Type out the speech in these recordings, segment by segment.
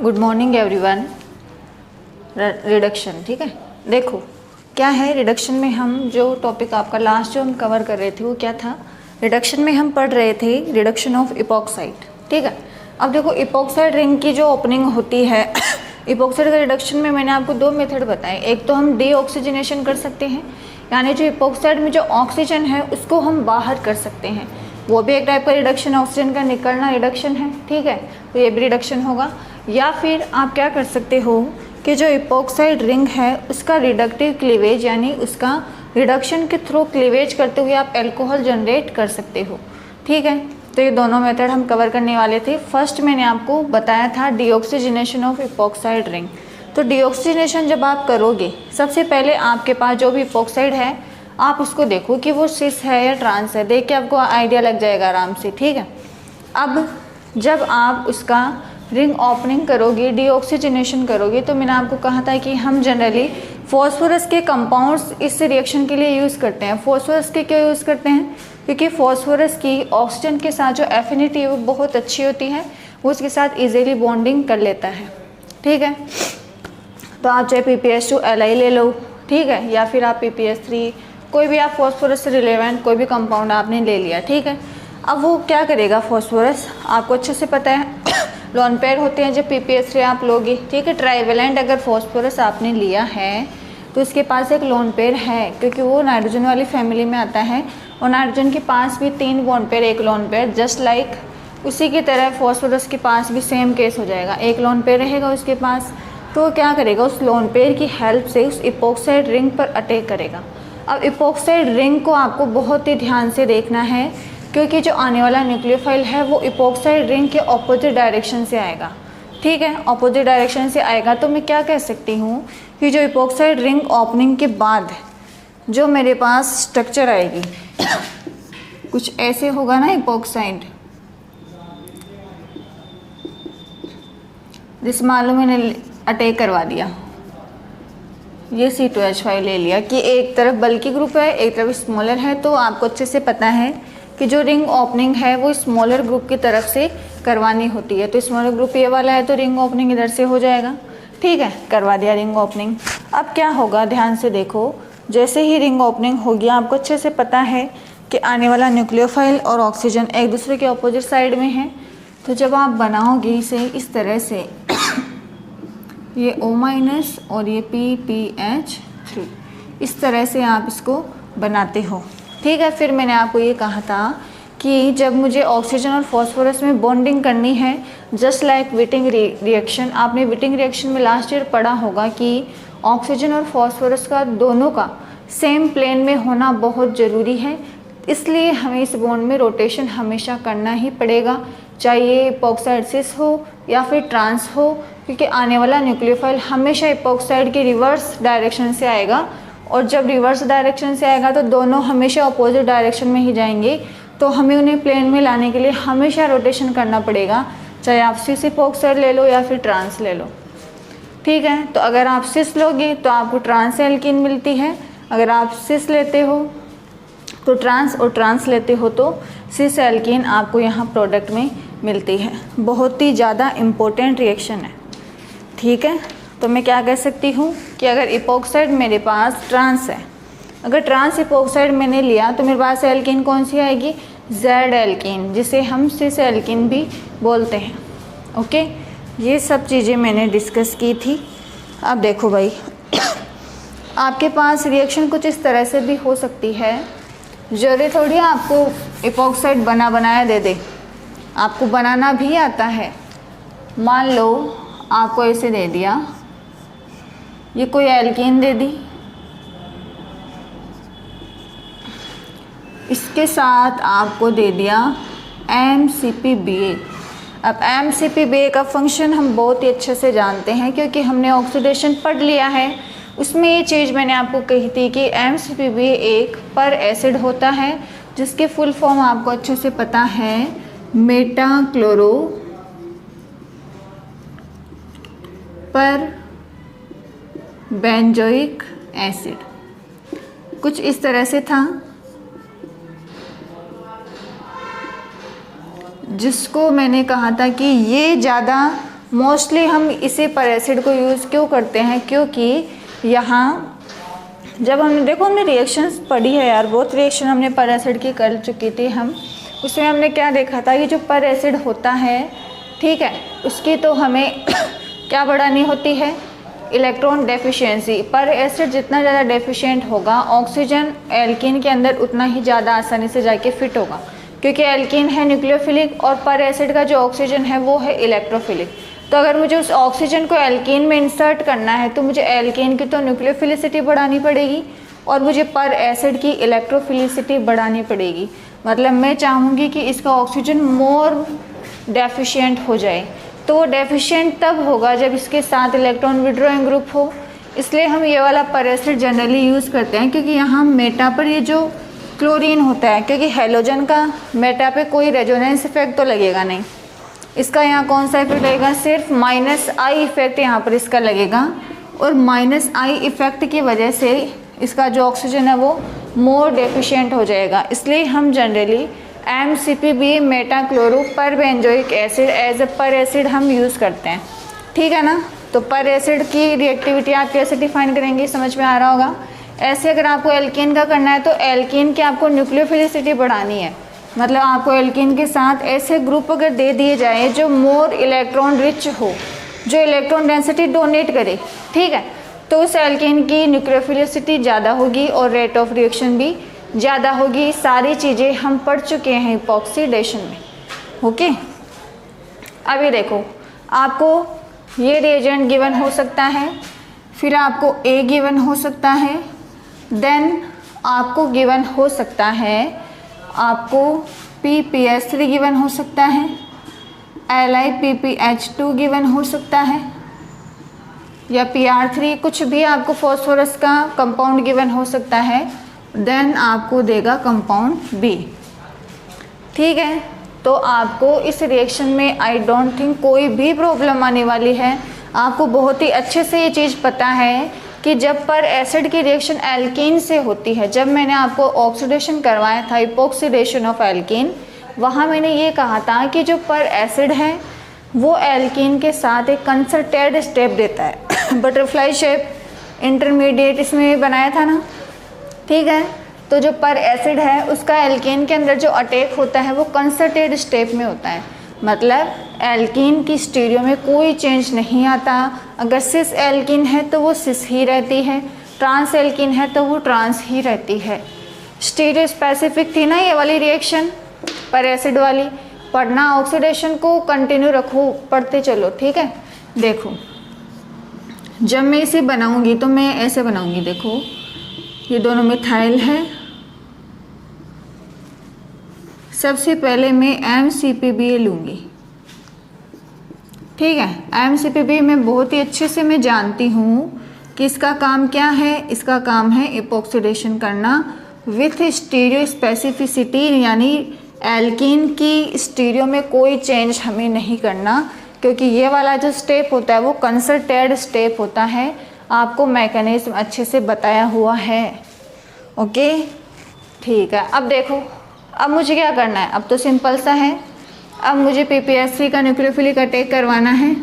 Good morning everyone. Reduction, ठीक है। देखो क्या है, रिडक्शन में हम जो टॉपिक आपका लास्ट जो हम कवर कर रहे थे वो क्या था। रिडक्शन में हम पढ़ रहे थे रिडक्शन ऑफ इपॉक्साइड, ठीक है। अब देखो इपॉक्साइड रिंग की जो ओपनिंग होती है इपॉक्साइड का रिडक्शन में मैंने आपको दो मेथड बताए। एक तो हम डीऑक्सीजनेशन कर सकते हैं, यानी जो इपॉक्साइड में जो ऑक्सीजन है उसको हम बाहर कर सकते हैं, वो भी एक टाइप का रिडक्शन, ऑक्सीजन का निकलना रिडक्शन है, ठीक है। तो ये भी रिडक्शन होगा। या फिर आप क्या कर सकते हो कि जो इपॉक्साइड रिंग है उसका रिडक्टिव क्लीवेज, यानी उसका रिडक्शन के थ्रू क्लीवेज करते हुए आप अल्कोहल जनरेट कर सकते हो, ठीक है। तो ये दोनों मेथड हम कवर करने वाले थे। फर्स्ट मैंने आपको बताया था डीऑक्सीजनेशन ऑफ इपॉक्साइड रिंग। तो डीऑक्सीजनेशन जब आप करोगे, सबसे पहले आपके पास जो भी इपॉक्साइड है आप उसको देखो कि वो सिस है या ट्रांस है, देख के आपको आइडिया लग जाएगा आराम से, ठीक है। अब जब आप उसका रिंग ओपनिंग करोगे, डीऑक्सीजनेशन करोगे, तो मैंने आपको कहा था कि हम जनरली फॉस्फोरस के कंपाउंड्स इस रिएक्शन के लिए यूज़ करते हैं। फॉस्फोरस के क्यों यूज़ करते हैं? क्योंकि फॉस्फोरस की ऑक्सीजन के साथ जो एफिनिटी है वो बहुत अच्छी होती है, वो उसके साथ इजीली बॉन्डिंग कर लेता है, ठीक है। तो आप चाहे PPS2Li ले लो, ठीक है, या फिर आप PPS3, कोई भी आप फॉस्फोरस से रिलेवेंट कोई भी कंपाउंड आपने ले लिया, ठीक है। अब वो क्या करेगा फॉस्फोरस, आपको अच्छे से पता है लोन पेयर होते हैं जब PPS3 आप लोगे, ठीक है। ट्राइवेलेंट अगर फॉस्फोरस आपने लिया है तो उसके पास एक लोन पेयर है, क्योंकि वो नाइट्रोजन वाली फैमिली में आता है और नाइट्रोजन के पास भी 3 बॉन्ड पेयर, एक लोन पेयर, जस्ट लाइक उसी की तरह फॉस्फोरस के पास भी सेम केस हो जाएगा, एक लोन पेयर रहेगा उसके पास। तो क्या करेगा, उस लोन पेयर की हेल्प से उस इपॉक्साइड रिंग पर अटैक करेगा। अब इपॉक्साइड रिंग को आपको बहुत ही ध्यान से देखना है, क्योंकि जो आने वाला न्यूक्लियोफाइल है वो इपॉक्साइड रिंग के ऑपोजिट डायरेक्शन से आएगा, ठीक है, ऑपोजिट डायरेक्शन से आएगा। तो मैं क्या कह सकती हूँ कि जो इपॉक्साइड रिंग ओपनिंग के बाद जो मेरे पास स्ट्रक्चर आएगी कुछ ऐसे होगा ना इपॉक्साइड, जिस मालूम मैंने अटैक करवा दिया, ये C2H5 ले लिया कि एक तरफ बल्कि ग्रुप है एक तरफ स्मॉलर है, तो आपको अच्छे से पता है कि जो रिंग ओपनिंग है वो स्मॉलर ग्रुप की तरफ से करवानी होती है। तो स्मॉलर ग्रुप ये वाला है तो रिंग ओपनिंग इधर से हो जाएगा, ठीक है, करवा दिया रिंग ओपनिंग। अब क्या होगा, ध्यान से देखो, जैसे ही रिंग ओपनिंग होगी आपको अच्छे से पता है कि आने वाला न्यूक्लियोफाइल और ऑक्सीजन एक दूसरे के अपोजिट साइड में है। तो जब आप बनाओगे इसे इस तरह से ये O- और ये PPH3, इस तरह से आप इसको बनाते हो, ठीक है। फिर मैंने आपको ये कहा था कि जब मुझे ऑक्सीजन और फॉस्फोरस में बॉन्डिंग करनी है, जस्ट लाइक विटिंग रिएक्शन, आपने विटिंग रिएक्शन में लास्ट ईयर पढ़ा होगा कि ऑक्सीजन और फॉस्फोरस का दोनों का सेम प्लेन में होना बहुत ज़रूरी है, इसलिए हमें इस बॉन्ड में रोटेशन हमेशा करना ही पड़ेगा, चाहे ये इपॉक्साइड सिस हो या फिर ट्रांस हो, क्योंकि आने वाला न्यूक्लियोफाइल हमेशा इपॉक्साइड के रिवर्स डायरेक्शन से आएगा, और जब रिवर्स डायरेक्शन से आएगा तो दोनों हमेशा अपोजिट डायरेक्शन में ही जाएंगे। तो हमें उन्हें प्लेन में लाने के लिए हमेशा रोटेशन करना पड़ेगा, चाहे आप सिस इपॉक्साइड ले लो या फिर ट्रांस ले लो, ठीक है। तो अगर आप सिस लोगे तो आपको ट्रांस एल्कीन मिलती है, अगर आप सिस लेते हो तो ट्रांस, और ट्रांस लेते हो तो सिस एल्कीन आपको यहाँ प्रोडक्ट में मिलती है। बहुत ही ज़्यादा इम्पोर्टेंट रिएक्शन है, ठीक है। तो मैं क्या कह सकती हूँ कि अगर इपॉक्साइड मेरे पास ट्रांस है, अगर ट्रांस इपॉक्साइड मैंने लिया तो मेरे पास एल्कीन कौन सी आएगी, जेड एल्कीन, जिसे हम सिस एल्कीन भी बोलते हैं, ओके। ये सब चीज़ें मैंने डिस्कस की थी। अब देखो भाई आपके पास रिएक्शन कुछ इस तरह से भी हो सकती है, जरूरी थोड़ी आपको इपॉक्साइड बना बनाया दे दे, आपको बनाना भी आता है। मान लो आपको ऐसे दे दिया, ये कोई एल्कीन दे दी, इसके साथ आपको दे दिया MCpBA। अब MCpBA का फंक्शन हम बहुत ही अच्छे से जानते हैं, क्योंकि हमने ऑक्सीडेशन पढ़ लिया है, उसमें ये चीज़ मैंने आपको कही थी कि MCpBA एक पर एसिड होता है, जिसके फुल फॉर्म आपको अच्छे से पता है, मेटा क्लोरो पर बेंजोइक एसिड, कुछ इस तरह से था, जिसको मैंने कहा था कि ये ज़्यादा मोस्टली हम इसी पर एसिड को यूज़ क्यों करते हैं, क्योंकि यहाँ जब हमने देखो हमने रिएक्शंस पढ़ी है यार, बहुत रिएक्शन हमने पर एसिड की कर चुकी थी हम। उसमें हमने क्या देखा था, ये जो पर एसिड होता है, ठीक है, उसकी तो हमें क्या बढ़ानी होती है, इलेक्ट्रॉन डेफिशिएंसी। पर एसिड जितना ज़्यादा डेफिशिएंट होगा, ऑक्सीजन एल्कीन के अंदर उतना ही ज़्यादा आसानी से जाके फिट होगा, क्योंकि एल्कीन है न्यूक्लियोफिलिक और पर एसिड का जो ऑक्सीजन है वो है इलेक्ट्रोफिलिक। तो अगर मुझे उस ऑक्सीजन को एल्कीन में इंसर्ट करना है तो मुझे एल्कीन की तो न्यूक्लियोफिलिसिटी बढ़ानी पड़ेगी और मुझे पर एसिड की इलेक्ट्रोफिलिसिटी बढ़ानी पड़ेगी। मतलब मैं चाहूँगी कि इसका ऑक्सीजन मोर डेफिशिएंट हो जाए, तो वो डेफिशिएंट तब होगा जब इसके साथ इलेक्ट्रॉन विड्रॉइंग ग्रुप हो। इसलिए हम ये वाला पर एसिड जनरली यूज़ करते हैं, क्योंकि यहाँ मेटा पर ये जो क्लोरीन होता है, क्योंकि हेलोजन का मेटा पे कोई रेजोनेंस इफेक्ट तो लगेगा नहीं, इसका यहाँ कौन सा इफेक्ट लगेगा, सिर्फ -I इफेक्ट यहाँ पर इसका लगेगा। और -I इफेक्ट की वजह से इसका जो ऑक्सीजन है वो मोर डेफिशिएंट हो जाएगा। इसलिए हम जनरली MCPB मेटा क्लोरो पर बेंजोइक एसिड एज अ पर एसिड हम यूज़ करते हैं, ठीक है ना। तो पर एसिड की रिएक्टिविटी आप कैसे डिफाइन करेंगे, समझ में आ रहा होगा। ऐसे अगर आपको एल्कीन का करना है तो एल्कीन की आपको न्यूक्लियोफिलिसिटी बढ़ानी है, मतलब आपको एल्कीन के साथ ऐसे ग्रुप अगर दे दिए जाए जो मोर इलेक्ट्रॉन रिच हो, जो इलेक्ट्रॉन डेंसिटी डोनेट करे, ठीक है, तो उस एल्कीन की न्यूक्लियोफिलिसिटी ज़्यादा होगी और रेट ऑफ रिएक्शन भी ज़्यादा होगी। सारी चीज़ें हम पढ़ चुके हैं इपॉक्सीडेशन में, ओके। अभी देखो, आपको ये रिएजेंट गिवन हो सकता है, फिर आपको A गिवन हो सकता है, देन आपको गिवन हो सकता है, आपको PPS3 गिवन हो सकता है, LiPPH2 गिवन हो सकता है, या PR3, कुछ भी आपको फॉस्फोरस का कंपाउंड गिवन हो सकता है। देन आपको देगा कंपाउंड B, ठीक है। तो आपको इस रिएक्शन में आई डोंट थिंक कोई भी प्रॉब्लम आने वाली है। आपको बहुत ही अच्छे से ये चीज़ पता है कि जब पर एसिड की रिएक्शन एल्कीन से होती है, जब मैंने आपको ऑक्सीडेशन करवाया था, इपॉक्सीडेशन ऑफ एल्कीन, वहाँ मैंने ये कहा था कि जो पर एसिड है वो एल्कीन के साथ एक कंसर्टेड स्टेप देता है बटरफ्लाई शेप इंटरमीडिएट इसमें बनाया था ना, ठीक है। तो जो पर एसिड है उसका एल्कीन के अंदर जो अटैक होता है वो कंसर्टेड स्टेप में होता है, मतलब एल्कीन की स्टीरियो में कोई चेंज नहीं आता। अगर सिस एल्कीन है तो वो सिस ही रहती है, ट्रांस एल्कीन है तो वो ट्रांस ही रहती है। स्टीरियो स्पेसिफिक थी ना ये वाली रिएक्शन पर एसिड वाली। पढ़ना, ऑक्सीडेशन को कंटिन्यू रखो, पढ़ते चलो, ठीक है। देखो जब मैं इसे बनाऊंगी तो मैं ऐसे बनाऊंगी, देखो ये दोनों मिथाइल है। सबसे पहले मैं MCPB लूँगी, ठीक है। MCPB मैं बहुत ही अच्छे से मैं जानती हूँ कि इसका काम क्या है, इसका काम है इपॉक्सीडेशन करना विथ स्टीरियो स्पेसिफिसिटी, यानी एल्कीन की स्टीरियो में कोई चेंज हमें नहीं करना, क्योंकि ये वाला जो स्टेप होता है वो कंसर्टेड स्टेप होता है। आपको मैकेनिज्म अच्छे से बताया हुआ है, ओके, ठीक है। अब देखो, अब मुझे क्या करना है, अब तो सिंपल सा है। अब मुझे PPS3 का न्यूक्लियोफिलिक अटैक करवाना है,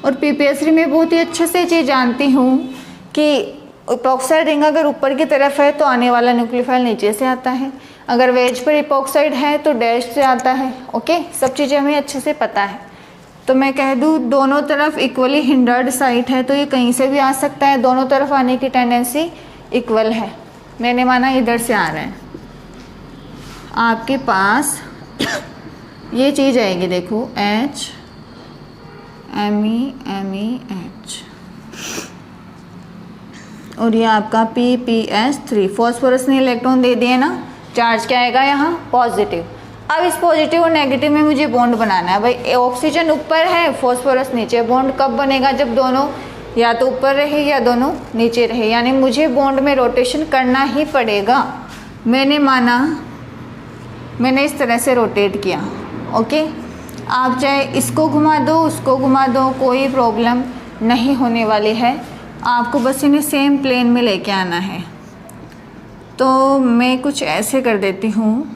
और PPS3 में बहुत ही अच्छे से चीज़ जानती हूँ कि इपॉक्साइड रिंग अगर ऊपर की तरफ है तो आने वाला न्यूक्लियोफाइल नीचे से आता है, अगर वेज पर इपॉक्साइड है तो डैश से आता है, ओके। सब चीज़ें हमें अच्छे से पता है। तो मैं कह दूँ दोनों तरफ इक्वली हिंडर्ड साइट है, तो ये कहीं से भी आ सकता है, दोनों तरफ आने की टेंडेंसी इक्वल है। मैंने माना इधर से आ रहा है, आपके पास ये चीज़ आएगी, देखो H MEH, और ये आपका PPS3, फॉस्फोरस ने इलेक्ट्रॉन दे दिए ना, चार्ज क्या आएगा यहाँ, पॉजिटिव। अब इस पॉजिटिव और नेगेटिव में मुझे बॉन्ड बनाना है। भाई ऑक्सीजन ऊपर है, फॉस्फोरस नीचे, बॉन्ड कब बनेगा, जब दोनों या तो ऊपर रहे या दोनों नीचे रहे, यानी मुझे बॉन्ड में रोटेशन करना ही पड़ेगा। मैंने माना, मैंने इस तरह से रोटेट किया, ओके। आप चाहे इसको घुमा दो, उसको घुमा दो, कोई प्रॉब्लम नहीं होने वाली है। आपको बस इन्हें सेम प्लेन में लेके आना है। तो मैं कुछ ऐसे कर देती हूँ,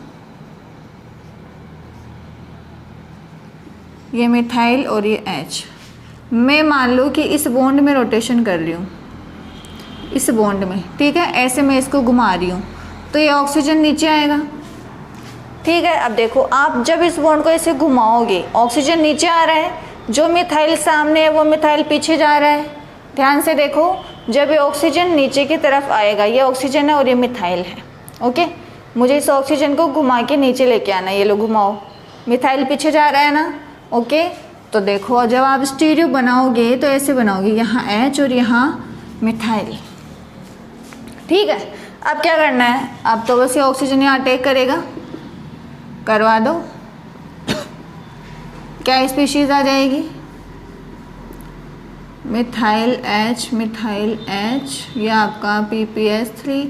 ये मिथाइल और ये H। मैं मान लो कि इस बॉन्ड में रोटेशन कर रही हूँ, इस बॉन्ड में, ठीक है, ऐसे मैं इसको घुमा रही हूँ, तो ये ऑक्सीजन नीचे आएगा, ठीक है। अब देखो आप जब इस बॉन्ड को ऐसे घुमाओगे, ऑक्सीजन नीचे आ रहा है, जो मिथाइल सामने है वो मिथाइल पीछे जा रहा है। ध्यान से देखो, जब ये ऑक्सीजन नीचे की तरफ आएगा, ये ऑक्सीजन है और ये मिथाइल है, ओके। मुझे इस ऑक्सीजन को घुमा के नीचे लेके आना है, ये लो घुमाओ, मिथाइल पीछे जा रहा है ना, ओके। तो देखो जब आप स्टीरियो बनाओगे तो ऐसे बनाओगे, यहाँ H और यहाँ मिथाइल, ठीक है। अब क्या करना है, अब तो बस ये ऑक्सीजन यहाँ अटैक करेगा, करवा दो, क्या स्पीशीज आ जाएगी, मिथाइल H, मिथाइल H, ये आपका PPS3,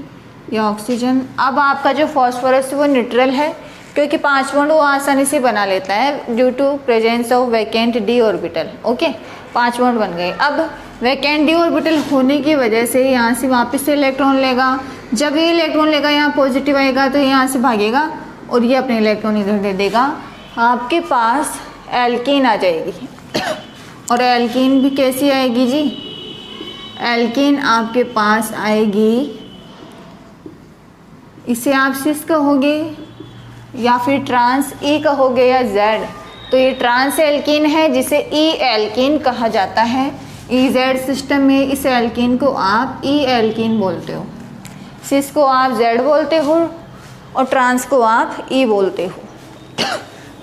ये ऑक्सीजन। अब आपका जो फॉस्फोरस है वो न्यूट्रल है, क्योंकि 5 बॉन्ड वो आसानी से बना लेता है due to presence of vacant d orbital, okay. 5 bond बन गए। अब वैकेंट d ऑर्बिटल होने की वजह से यहाँ से वापस से इलेक्ट्रॉन लेगा, जब ये इलेक्ट्रॉन लेगा यहाँ पॉजिटिव आएगा तो यहाँ से भागेगा और ये अपने इलेक्ट्रॉन इधर दे देगा, आपके पास एल्कीन आ जाएगी। और एल्कीन भी कैसी आएगी जी, एल्कीन आपके पास आएगी, इसे आप सिस कहोगे या फिर ट्रांस ई कहोगे या जेड। तो ये ट्रांस एल्कीन है जिसे ई एल्कीन कहा जाता है। ई जेड सिस्टम में इस एल्कीन को आप ई एल्कीन बोलते हो, सिस को आप जेड बोलते हो और ट्रांस को आप ई बोलते हो।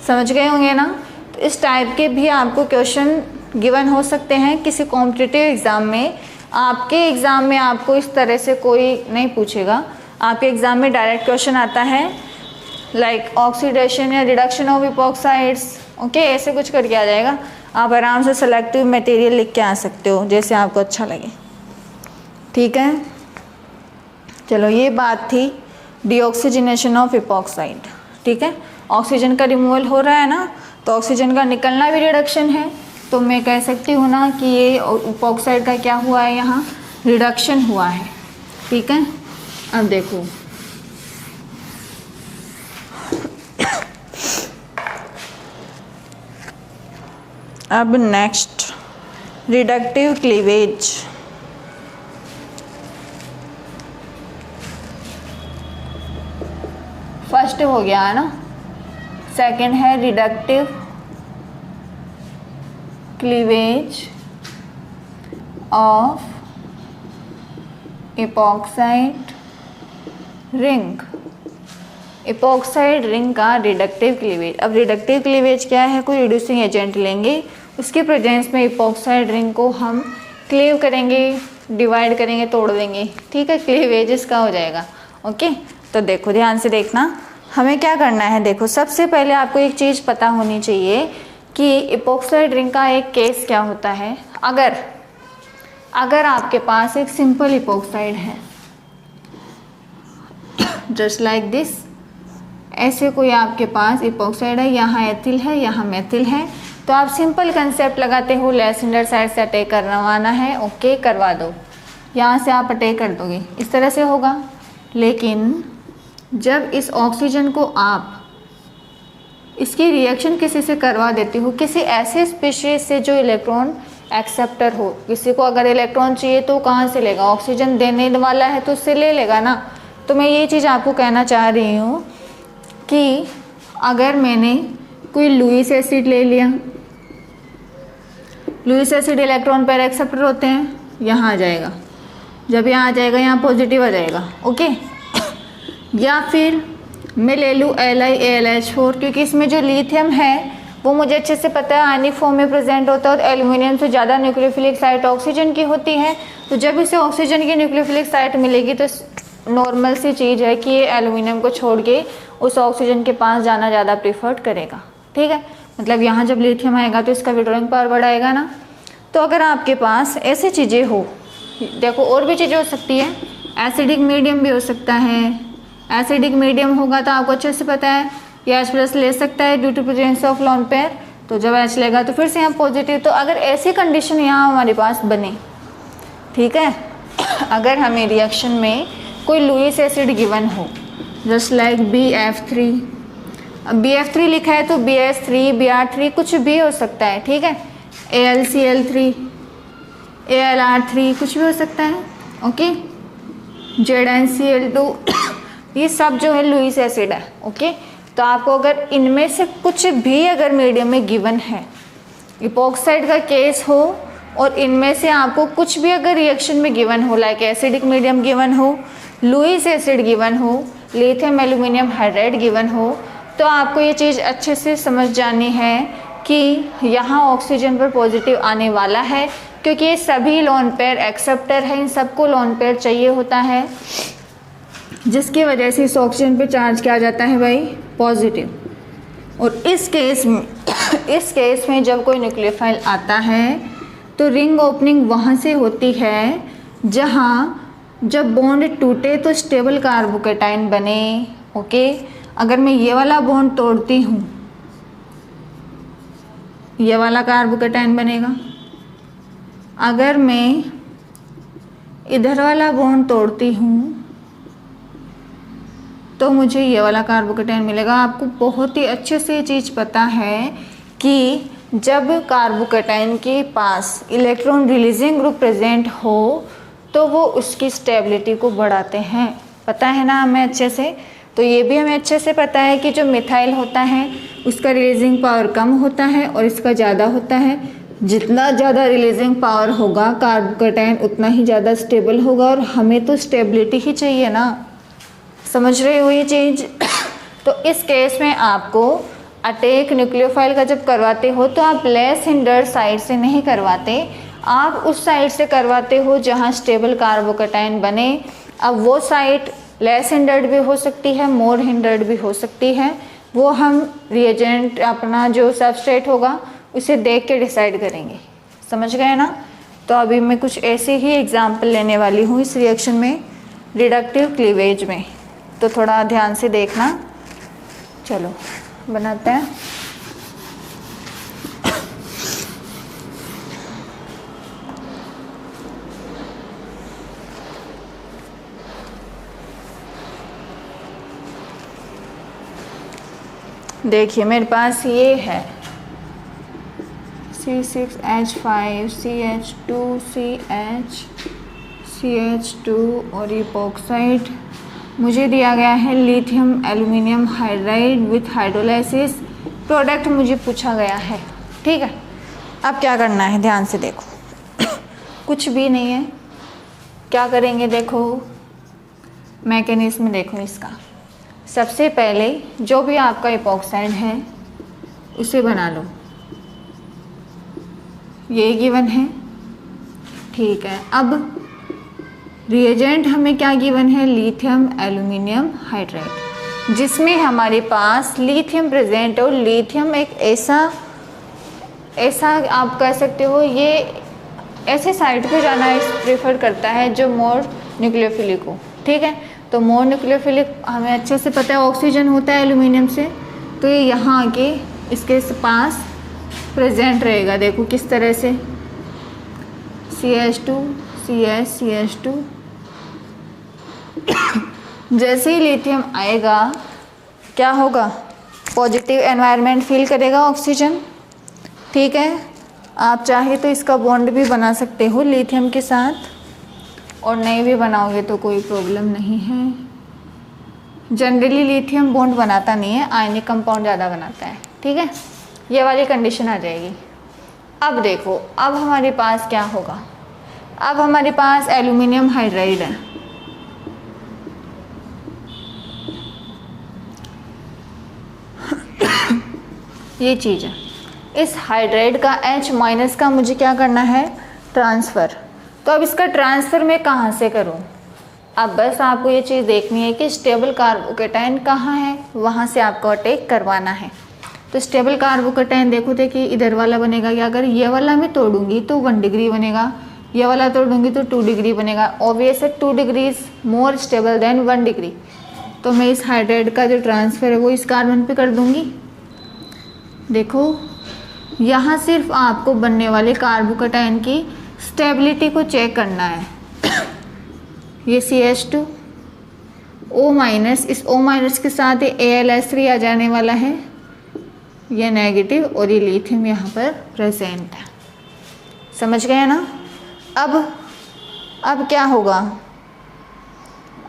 समझ गए होंगे ना। तो इस टाइप के भी आपको क्वेश्चन गिवन हो सकते हैं किसी कॉम्पिटिटिव एग्ज़ाम में। आपके एग्ज़ाम में आपको इस तरह से कोई नहीं पूछेगा, आपके एग्ज़ाम में डायरेक्ट क्वेश्चन आता है लाइक ऑक्सीडेशन या रिडक्शन ऑफ इपॉक्साइड्स, ओके, ऐसे कुछ करके आ जाएगा। आप आराम से सेलेक्टिव मटेरियल लिख के आ सकते हो जैसे आपको अच्छा लगे, ठीक है। चलो ये बात थी डीऑक्सीजनेशन ऑफ इपॉक्साइड, ठीक है। ऑक्सीजन का रिमूवल हो रहा है ना, तो ऑक्सीजन का निकलना भी रिडक्शन है। तो मैं कह सकती हूँ ना कि ये इपॉक्साइड का क्या हुआ है, यहाँ रिडक्शन हुआ है, ठीक है। अब देखो अब नेक्स्ट रिडक्टिव क्लीवेज। फर्स्ट हो गया है ना, सेकंड है reductive cleavage of epoxide ring. Epoxide ring का रिडक्टिव क्लीवेज। अब रिडक्टिव क्लीवेज क्या है, कोई रिड्यूसिंग एजेंट लेंगे, उसके प्रेजेंस में इपॉक्साइड रिंग को हम क्लीव करेंगे, डिवाइड करेंगे, तोड़ देंगे, ठीक है। क्लीवेज इसका हो जाएगा, ओके। तो देखो ध्यान से देखना, हमें क्या करना है। देखो सबसे पहले आपको एक चीज़ पता होनी चाहिए कि इपॉक्साइड रिंग का एक केस क्या होता है। अगर आपके पास एक सिंपल इपॉक्साइड है जस्ट लाइक दिस, ऐसे कोई आपके पास इपॉक्साइड है, यहाँ एथिल है, यहाँ मेथिल है, तो आप सिंपल कंसेप्ट लगाते हो, लेसेंडर साइड से अटैक करवाना है, ओके, करवा दो, यहाँ से आप अटैक कर दोगे, इस तरह से होगा। लेकिन जब इस ऑक्सीजन को आप इसकी रिएक्शन किसी से करवा देते हो, किसी ऐसे स्पीशीज से जो इलेक्ट्रॉन एक्सेप्टर हो, किसी को अगर इलेक्ट्रॉन चाहिए तो कहाँ से लेगा, ऑक्सीजन देने वाला है तो उससे ले लेगा ना। तो मैं ये चीज़ आपको कहना चाह रही हूँ कि अगर मैंने कोई लुईस एसिड ले लिया, Lewis acid electron pair acceptor होते हैं, यहाँ आ जाएगा, जब यहाँ आ जाएगा यहाँ पॉजिटिव आ जाएगा, ओके। या फिर मैं ले लूँ LiAlH4, क्योंकि इसमें जो लिथियम है वो मुझे अच्छे से पता है आयनिक फॉर्म में प्रेजेंट होता है और एल्यूमिनियम से ज़्यादा न्यूक्लियोफिलिक साइट ऑक्सीजन की होती है। तो जब इसे ऑक्सीजन की न्यूक्लियोफिलिक साइट मिलेगी तो नॉर्मल सी चीज़ है कि ये एल्यूमिनियम को छोड़ के उस ऑक्सीजन के पास जाना ज़्यादा प्रीफर्ड करेगा, ठीक है। मतलब यहाँ जब लिथियम आएगा तो इसका विड्रॉइंग पावर बढ़ाएगा ना। तो अगर आपके पास ऐसी चीज़ें हो, देखो और भी चीज़ें हो सकती है, एसिडिक मीडियम भी हो सकता है। एसिडिक मीडियम होगा तो आपको अच्छे से पता है ये H+ ले सकता है due to presence of lone pair, तो जब H लेगा तो फिर से यहाँ पॉजिटिव। तो अगर ऐसी कंडीशन यहाँ हमारे पास बने, ठीक है, अगर हमें रिएक्शन में कोई लुईस एसिड गिवन हो जस्ट लाइक BF3, अब BF3 लिखा है तो BS3 BR3 कुछ भी हो सकता है, ठीक है। AlCl3 AlR3 कुछ भी हो सकता है, ओके। ZnCl2 ये सब जो है लुईस एसिड है, ओके। तो आपको अगर इनमें से कुछ भी अगर मीडियम में गिवन है, इपॉक्साइड का केस हो और इनमें से आपको कुछ भी अगर रिएक्शन में गिवन हो, लाइक एसिडिक मीडियम गिवन हो, लुईस एसिड गिवन हो, लिथियम एल्यूमिनियम हाइड्राइड गिवन हो, तो आपको ये चीज़ अच्छे से समझ जानी है कि यहाँ ऑक्सीजन पर पॉजिटिव आने वाला है, क्योंकि ये सभी लोन पेयर एक्सेप्टर है, इन सबको लोन पेयर चाहिए होता है, जिसकी वजह से इस ऑक्सीजन पे चार्ज किया जाता है भाई पॉजिटिव। और इस केस में जब कोई न्यूक्लियोफाइल आता है तो रिंग ओपनिंग वहाँ से होती है जहाँ जब बॉन्ड टूटे तो स्टेबल कार्बोकेटाइन बने, ओके। अगर मैं ये वाला बॉन्ड तोड़ती हूँ, ये वाला कार्बोकेटाइन बनेगा। अगर मैं इधर वाला बॉन्ड तोड़ती हूँ तो मुझे ये वाला कार्बोकेटाइन मिलेगा। आपको बहुत ही अच्छे से ये चीज़ पता है कि जब कार्बोकेटाइन के पास इलेक्ट्रॉन रिलीजिंग ग्रुप प्रेजेंट हो तो वो उसकी स्टेबिलिटी को बढ़ाते हैं, पता है ना हमें अच्छे से। तो ये भी हमें अच्छे से पता है कि जो मिथाइल होता है उसका रिलीजिंग पावर कम होता है और इसका ज़्यादा होता है। जितना ज़्यादा रिलीजिंग पावर होगा कार्बोकेटाइन उतना ही ज़्यादा स्टेबल होगा, और हमें तो स्टेबिलिटी ही चाहिए ना, समझ रहे हो ये चीज़। तो इस केस में आपको अटैक न्यूक्लियोफाइल का जब करवाते हो तो आप लेस हिंडर्ड साइड से नहीं करवाते, आप उस साइड से करवाते हो जहाँ स्टेबल कार्बोकेटाइन बने। अब वो साइड लेस हिंडर्ड भी हो सकती है, मोर हिंडर्ड भी हो सकती है, वो हम रिएजेंट अपना जो सबस्ट्रेट होगा उसे देख के डिसाइड करेंगे, समझ गए ना। तो अभी मैं कुछ ऐसे ही एग्जाम्पल लेने वाली हूँ इस रिएक्शन में, रिडक्टिव क्लीवेज में, तो थोड़ा ध्यान से देखना। चलो बनाते हैं। देखिए मेरे पास ये है C6H5CH2CH और इपॉक्साइड। मुझे दिया गया है lithium aluminium hydride with hydrolysis, product मुझे पूछा गया है, ठीक है। अब क्या करना है ध्यान से देखो, कुछ भी नहीं है, क्या करेंगे देखो, मैकेनिज्म देखो इसका। सबसे पहले जो भी आपका इपॉक्साइड है उसे बना लो, ये गिवन है, ठीक है। अब रिएजेंट हमें क्या गिवन है, लिथियम एल्यूमिनियम हाइड्राइड, जिसमें हमारे पास लिथियम प्रेजेंट और लिथियम एक ऐसा आप कह सकते हो, ये ऐसे साइड पे जाना प्रेफर करता है जो मोर न्यूक्लियोफिलिक हो, ठीक है। तो मोर न्यूक्लियोफिलिक हमें अच्छे से पता है ऑक्सीजन होता है एल्यूमिनियम से, तो ये यहाँ आके इसके पास प्रेजेंट रहेगा। देखो किस तरह से CH2 CH CH2 जैसे ही लिथियम आएगा क्या होगा, पॉजिटिव एनवायरनमेंट फील करेगा ऑक्सीजन, ठीक है। आप चाहे तो इसका बॉन्ड भी बना सकते हो लिथियम के साथ, और नहीं भी बनाओगे तो कोई प्रॉब्लम नहीं है। जनरली लिथियम बॉन्ड बनाता नहीं है, आयनिक कंपाउंड ज़्यादा बनाता है, ठीक है। ये वाली कंडीशन आ जाएगी। अब देखो, अब हमारे पास क्या होगा, अब हमारे पास एल्यूमिनियम हाइड्राइड है, ये चीज़ है। इस हाइड्राइड का H- का मुझे क्या करना है, ट्रांसफ़र। तो अब इसका ट्रांसफ़र मैं कहाँ से करूँ, अब बस आपको ये चीज़ देखनी है कि स्टेबल कार्बोकेटाइन कहाँ है, वहाँ से आपको अटैक करवाना है। तो स्टेबल कार्बोकेटाइन देखिए इधर वाला बनेगा क्या, अगर ये वाला मैं तोड़ूंगी तो 1 डिग्री बनेगा, ये वाला तोड़ूंगी तो 2 डिग्री बनेगा। ऑब्वियस है 2 degrees more stable then 1 degree. तो मैं इस हाइड्राइड का जो ट्रांसफ़र है वो इस कार्बन पे कर दूंगी। देखो यहाँ सिर्फ आपको बनने वाले कार्बोकेटाइन की स्टेबिलिटी को चेक करना है। ये CH2 O माइनस, इस O माइनस के साथ ये Al3 आ जाने वाला है, ये नेगेटिव, और ये लिथियम यहाँ पर प्रेजेंट है। समझ गए ना। अब क्या होगा,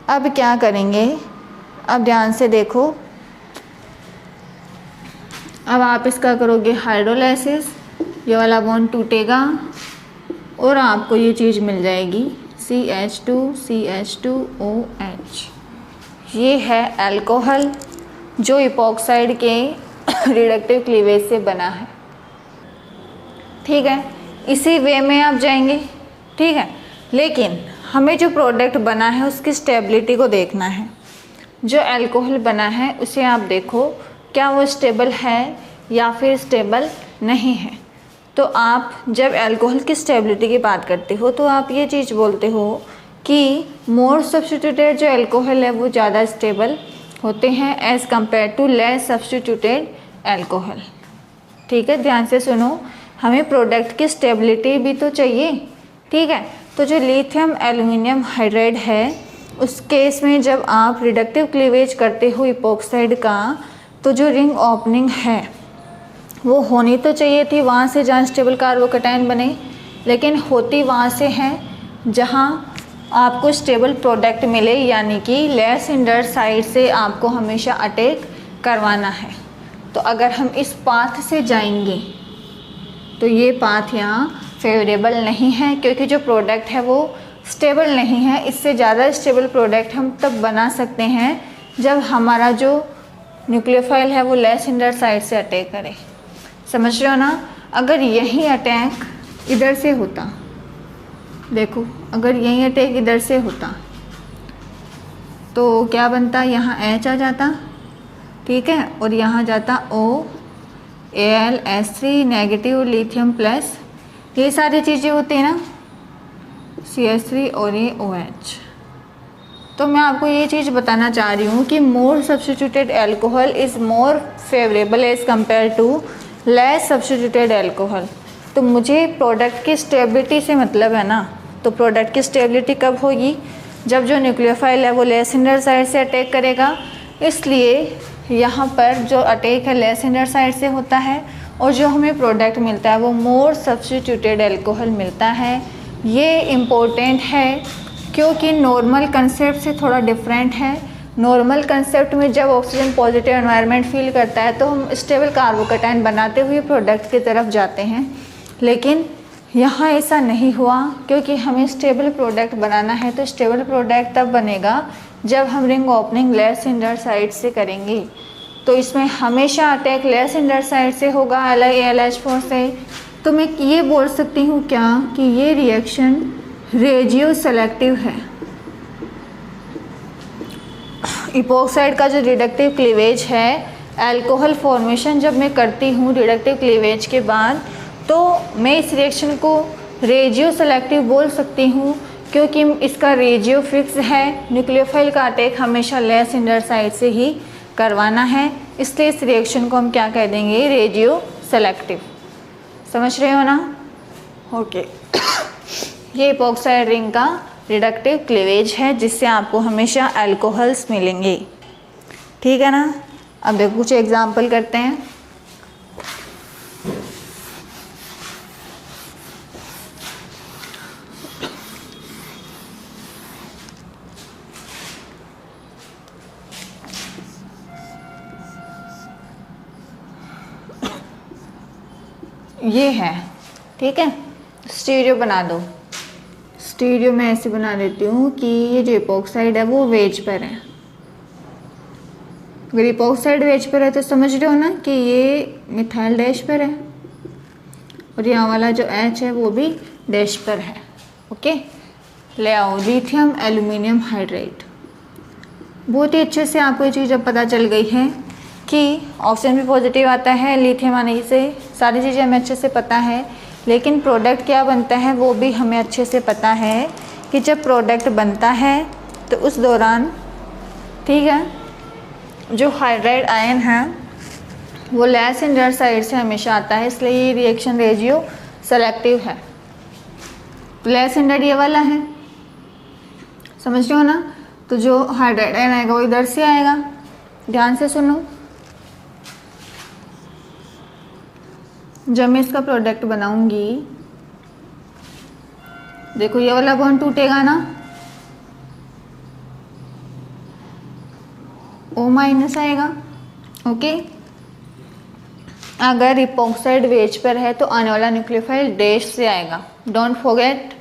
अब क्या करेंगे, अब ध्यान से देखो। अब आप इसका करोगे हाइड्रोलाइसिस, ये वाला बॉन्ड टूटेगा और आपको ये चीज़ मिल जाएगी CH2CH2OH। ये है अल्कोहल जो इपॉक्साइड के रिडक्टिव क्लीवेज से बना है। ठीक है, इसी वे में आप जाएंगे। ठीक है, लेकिन हमें जो प्रोडक्ट बना है उसकी स्टेबिलिटी को देखना है। जो अल्कोहल बना है उसे आप देखो, क्या वो स्टेबल है या फिर स्टेबल नहीं है। तो आप जब अल्कोहल की स्टेबिलिटी की बात करते हो तो आप ये चीज़ बोलते हो कि मोर सब्स्टिट्यूटेड जो अल्कोहल है वो ज़्यादा स्टेबल होते हैं as compare to less substituted alcohol. ठीक है, ध्यान से सुनो, हमें प्रोडक्ट की स्टेबिलिटी भी तो चाहिए। ठीक है, तो जो लिथियम एल्युमिनियम हाइड्राइड है उस केस में जब आप रिडक्टिव क्लीवेज करते हो इपॉक्साइड का, तो जो रिंग ओपनिंग है वो होनी तो चाहिए थी वहाँ से जहाँ स्टेबल कार्बोकैटायन बने, लेकिन होती वहाँ से है जहाँ आपको स्टेबल प्रोडक्ट मिले, यानी कि लेस हिंडर्ड साइड से आपको हमेशा अटैक करवाना है। तो अगर हम इस पाथ से जाएंगे तो ये पाथ यहाँ फेवरेबल नहीं है, क्योंकि जो प्रोडक्ट है वो स्टेबल नहीं है। इससे ज़्यादा स्टेबल प्रोडक्ट हम तब बना सकते हैं जब हमारा जो न्यूक्लियोफाइल है वो लेस हिंडर्ड साइड से अटैक करे। समझ रहे हो ना। अगर यही अटैक इधर से होता, देखो अगर यही अटैक इधर से होता तो क्या बनता, यहाँ H आ जाता। ठीक है, और यहाँ जाता OAlH3 नेगेटिव लिथियम प्लस, ये सारी चीज़ें होती हैं ना, CH3 और ये OH। तो मैं आपको ये चीज़ बताना चाह रही हूँ कि more substituted alcohol is more favourable as compare to less substituted alcohol. तो मुझे प्रोडक्ट की स्टेबिलिटी से मतलब है ना। तो प्रोडक्ट की स्टेबिलिटी कब होगी, जब जो न्यूक्लियोफाइल है वो लेस हिंडर साइड से अटैक करेगा। इसलिए यहाँ पर जो अटैक है लेस हिंडर साइड से होता है, और जो हमें प्रोडक्ट मिलता है वो मोर सब्स्टिट्यूटेड अल्कोहल मिलता है। ये इम्पोर्टेंट है क्योंकि नॉर्मल कंसेप्ट से थोड़ा डिफरेंट है। नॉर्मल कंसेप्ट में जब ऑक्सीजन पॉजिटिव एनवायरनमेंट फील करता है तो हम स्टेबल कार्बोकैटायन बनाते हुए प्रोडक्ट की तरफ जाते हैं, लेकिन यहाँ ऐसा नहीं हुआ क्योंकि हमें स्टेबल प्रोडक्ट बनाना है। तो स्टेबल प्रोडक्ट तब बनेगा जब हम ring opening less hinder side से करेंगे। तो इसमें हमेशा अटैक लेस हिंडर साइड से होगा, AlH4 से। तो मैं ये बोल सकती हूँ क्या कि ये रिएक्शन रेजियो सेलेक्टिव है। इपॉक्साइड का जो रिडक्टिव क्लीवेज है, अल्कोहल फॉर्मेशन जब मैं करती हूँ रिडक्टिव क्लीवेज के बाद, तो मैं इस रिएक्शन को रेजियो सेलेक्टिव बोल सकती हूँ क्योंकि इसका रेजियो फिक्स है। न्यूक्लियोफाइल का अटैक हमेशा लेस हिंडर साइड से ही करवाना है, इसलिए इस रिएक्शन को हम क्या कह देंगे, रेजियो सेलेक्टिव। समझ रहे हो ना। ओके ये इपॉक्साइड रिंग का रिडक्टिव क्लीवेज है जिससे आपको हमेशा अल्कोहल्स मिलेंगे। ठीक है ना। अब देखो कुछ एग्जाम्पल करते हैं। ये है, ठीक है, स्टीरियो बना दो। स्टीरियो मैं ऐसे बना देती हूँ कि ये जो इपॉक्साइड है वो वेज पर है। अगर इपॉक्साइड वेज पर है तो समझ रहे हो ना कि ये मिथाइल डैश पर है, और यहाँ वाला जो H है वो भी डैश पर है। ओके, ले आओ लिथियम एल्यूमिनियम हाइड्राइड। बहुत ही अच्छे से आपको ये चीज़ अब पता चल गई है कि ऑक्सीजन भी पॉजिटिव आता है लिथियम आने से, सारी चीज़ें हमें अच्छे से पता है। लेकिन प्रोडक्ट क्या बनता है वो भी हमें अच्छे से पता है कि जब प्रोडक्ट बनता है तो उस दौरान, ठीक है, जो हाइड्राइड आयन है वो लेस हिंडर साइड से हमेशा आता है, इसलिए ये रिएक्शन रेजियो सेलेक्टिव है। लेस हिंडर ये वाला है, समझ रहे हो ना। तो जो हाइड्राइड आयन आएगा वो इधर से आएगा। ध्यान से सुनो, जब मैं इसका प्रोडक्ट बनाऊंगी, देखो ये वाला बॉन्ड टूटेगा ना, O माइनस आएगा। ओके, अगर इपॉक्साइड वेज पर है तो आने वाला न्यूक्लियोफाइल डैश से आएगा। डोंट फॉरगेट,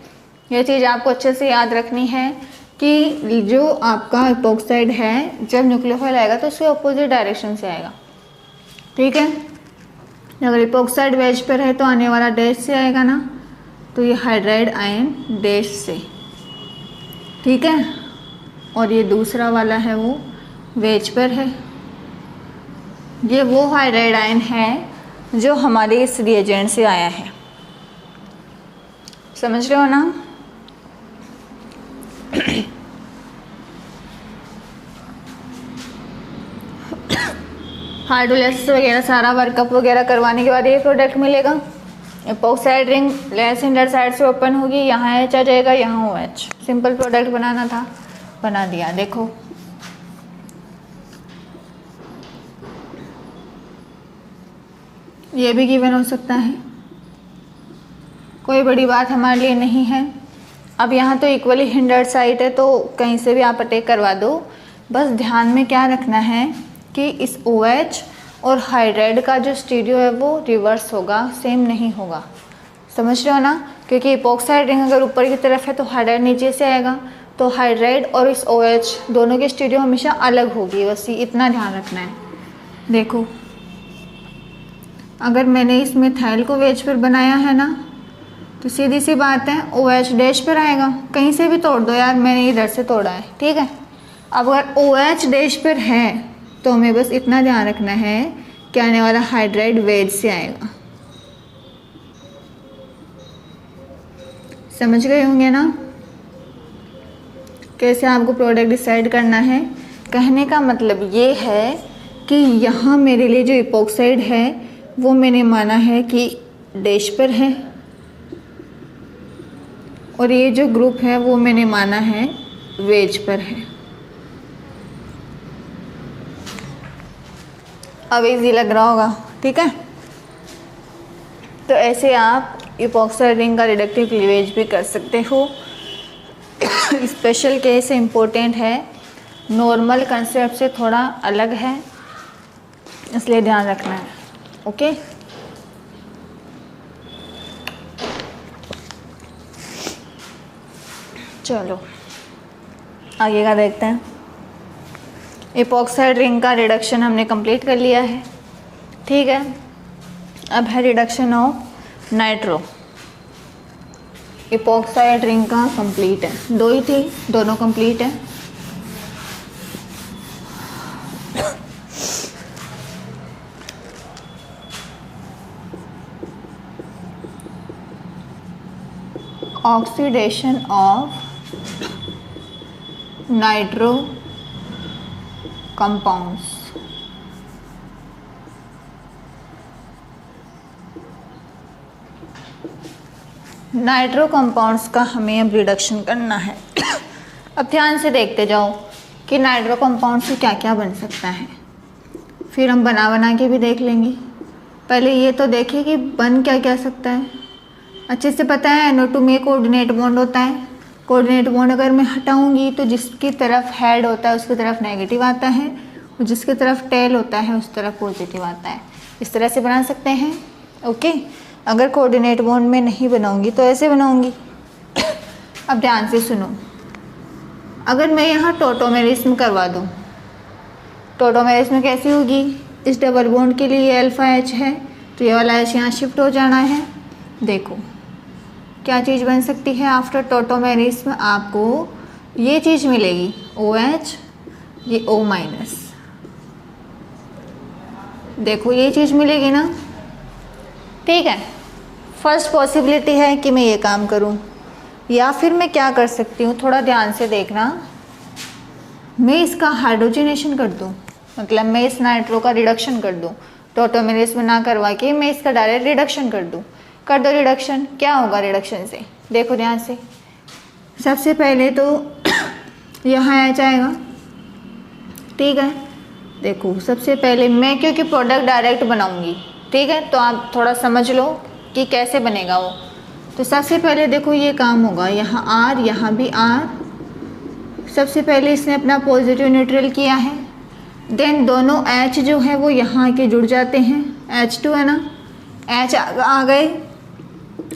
ये चीज़ आपको अच्छे से याद रखनी है कि जो आपका इपॉक्साइड है जब न्यूक्लियोफाइल आएगा तो उसके अपोजिट डायरेक्शन से आएगा। ठीक है, अगर इपॉक्साइड वेज पर है तो आने वाला डैश से आएगा ना, तो ये हाइड्राइड आयन डैश से। ठीक है, और ये दूसरा वाला है वो वेज पर है। ये वो हाइड्राइड आयन है जो हमारे इस रिएजेंट से आया है। समझ रहे हो ना? हाइड्रोलाइसिस वगैरह सारा वर्कअप वगैरह करवाने के बाद ये प्रोडक्ट मिलेगा। इपॉक्साइड रिंग लेस इंडर साइड से ओपन होगी, यहाँ एच आ जाएगा, यहाँ OH। सिंपल प्रोडक्ट बनाना था, बना दिया। देखो ये भी गिवन हो सकता है, कोई बड़ी बात हमारे लिए नहीं है। अब यहाँ तो इक्वली हिंडर्ड साइड है तो कहीं से भी आप अटैक करवा दो। बस ध्यान में क्या रखना है कि इस OH और हाइड्राइड का जो स्टीरियो है वो रिवर्स होगा, सेम नहीं होगा। समझ रहे हो ना? क्योंकि इपॉक्साइड रिंग अगर ऊपर की तरफ है तो हाइड्राइड नीचे से आएगा, तो हाइड्राइड और इस OH दोनों की स्टीरियो हमेशा अलग होगी। बस इतना ध्यान रखना है। देखो अगर मैंने इस मिथाइल को वेज पर बनाया है ना, तो सीधी सी बात है OH डैश पर आएगा। कहीं से भी तोड़ दो यार, मैंने इधर से तोड़ा है। ठीक है, अब अगर OH डैश पर है तो हमें बस इतना ध्यान रखना है कि आने वाला हाइड्राइड वेज से आएगा। समझ गए होंगे ना कैसे आपको प्रोडक्ट डिसाइड करना है? कहने का मतलब ये है कि यहाँ मेरे लिए जो इपॉक्साइड है वो मैंने माना है कि डैश पर है, और ये जो ग्रुप है वो मैंने माना है वेज पर है। अब इजी लग रहा होगा? ठीक है, तो ऐसे आप इपॉक्साइड रिंग का रिडक्टिव क्लीवेज भी कर सकते हो। स्पेशल केस इम्पोर्टेंट है, नॉर्मल कंसेप्ट से थोड़ा अलग है, इसलिए ध्यान रखना है। ओके, चलो आगे का देखते हैं। इपॉक्साइड रिंग का रिडक्शन हमने कंप्लीट कर लिया है। ठीक है, अब है reduction of nitro. Epoxide ring का कंप्लीट है, दो ही थी, दोनों कंप्लीट है। Oxidation of nitro compounds. Nitro compounds का हमें अब रिडक्शन करना है। अब ध्यान से देखते जाओ कि नाइट्रो कंपाउंड से क्या क्या बन सकता है, फिर हम बना के भी देख लेंगे। पहले ये तो देखिए कि बन क्या क्या सकता है। अच्छे से पता है NO2 में कोऑर्डिनेट बॉन्ड होता है। कोऑर्डिनेट बॉन्ड अगर मैं हटाऊंगी तो जिसकी तरफ हेड होता है उसकी तरफ नेगेटिव आता है, और जिसकी तरफ टेल होता है उस तरफ पॉजिटिव आता है। इस तरह से बना सकते हैं। ओके, अगर कोऑर्डिनेट बॉन्ड में नहीं बनाऊंगी तो ऐसे बनाऊंगी। अब ध्यान से सुनो, अगर मैं यहाँ टोटोमेरिज्म करवा दूँ, टोटोमेरिज्म कैसी होगी? इस डबल बॉन्ड के लिए अल्फा H है तो ये वाला H यहाँ शिफ्ट हो जाना है। देखो क्या चीज़ बन सकती है आफ्टर टोटोमेरिज्म, आपको ये चीज़ मिलेगी OH, ये O माइनस। देखो ये चीज़ मिलेगी ना। ठीक है, फर्स्ट पॉसिबिलिटी है कि मैं ये काम करूं, या फिर मैं क्या कर सकती हूँ, थोड़ा ध्यान से देखना। मैं इसका हाइड्रोजनेशन कर दूं, मतलब मैं इस नाइट्रो का रिडक्शन कर दूं, टोटोमेरिज्म ना करवा के मैं इसका डायरेक्ट रिडक्शन कर दूं। कर दो रिडक्शन, क्या होगा रिडक्शन से? देखो ध्यान से, सबसे पहले तो यहाँ एच आएगा, ठीक है। देखो सबसे पहले मैं क्योंकि प्रोडक्ट डायरेक्ट बनाऊंगी, ठीक है, तो आप थोड़ा समझ लो कि कैसे बनेगा वो। तो सबसे पहले देखो ये काम होगा, यहाँ आर, यहाँ भी आर। सबसे पहले इसने अपना पॉजिटिव न्यूट्रल किया है, देन दोनों H जो है वो यहाँ आके जुड़ जाते हैं, H2 है ना, H आ गए।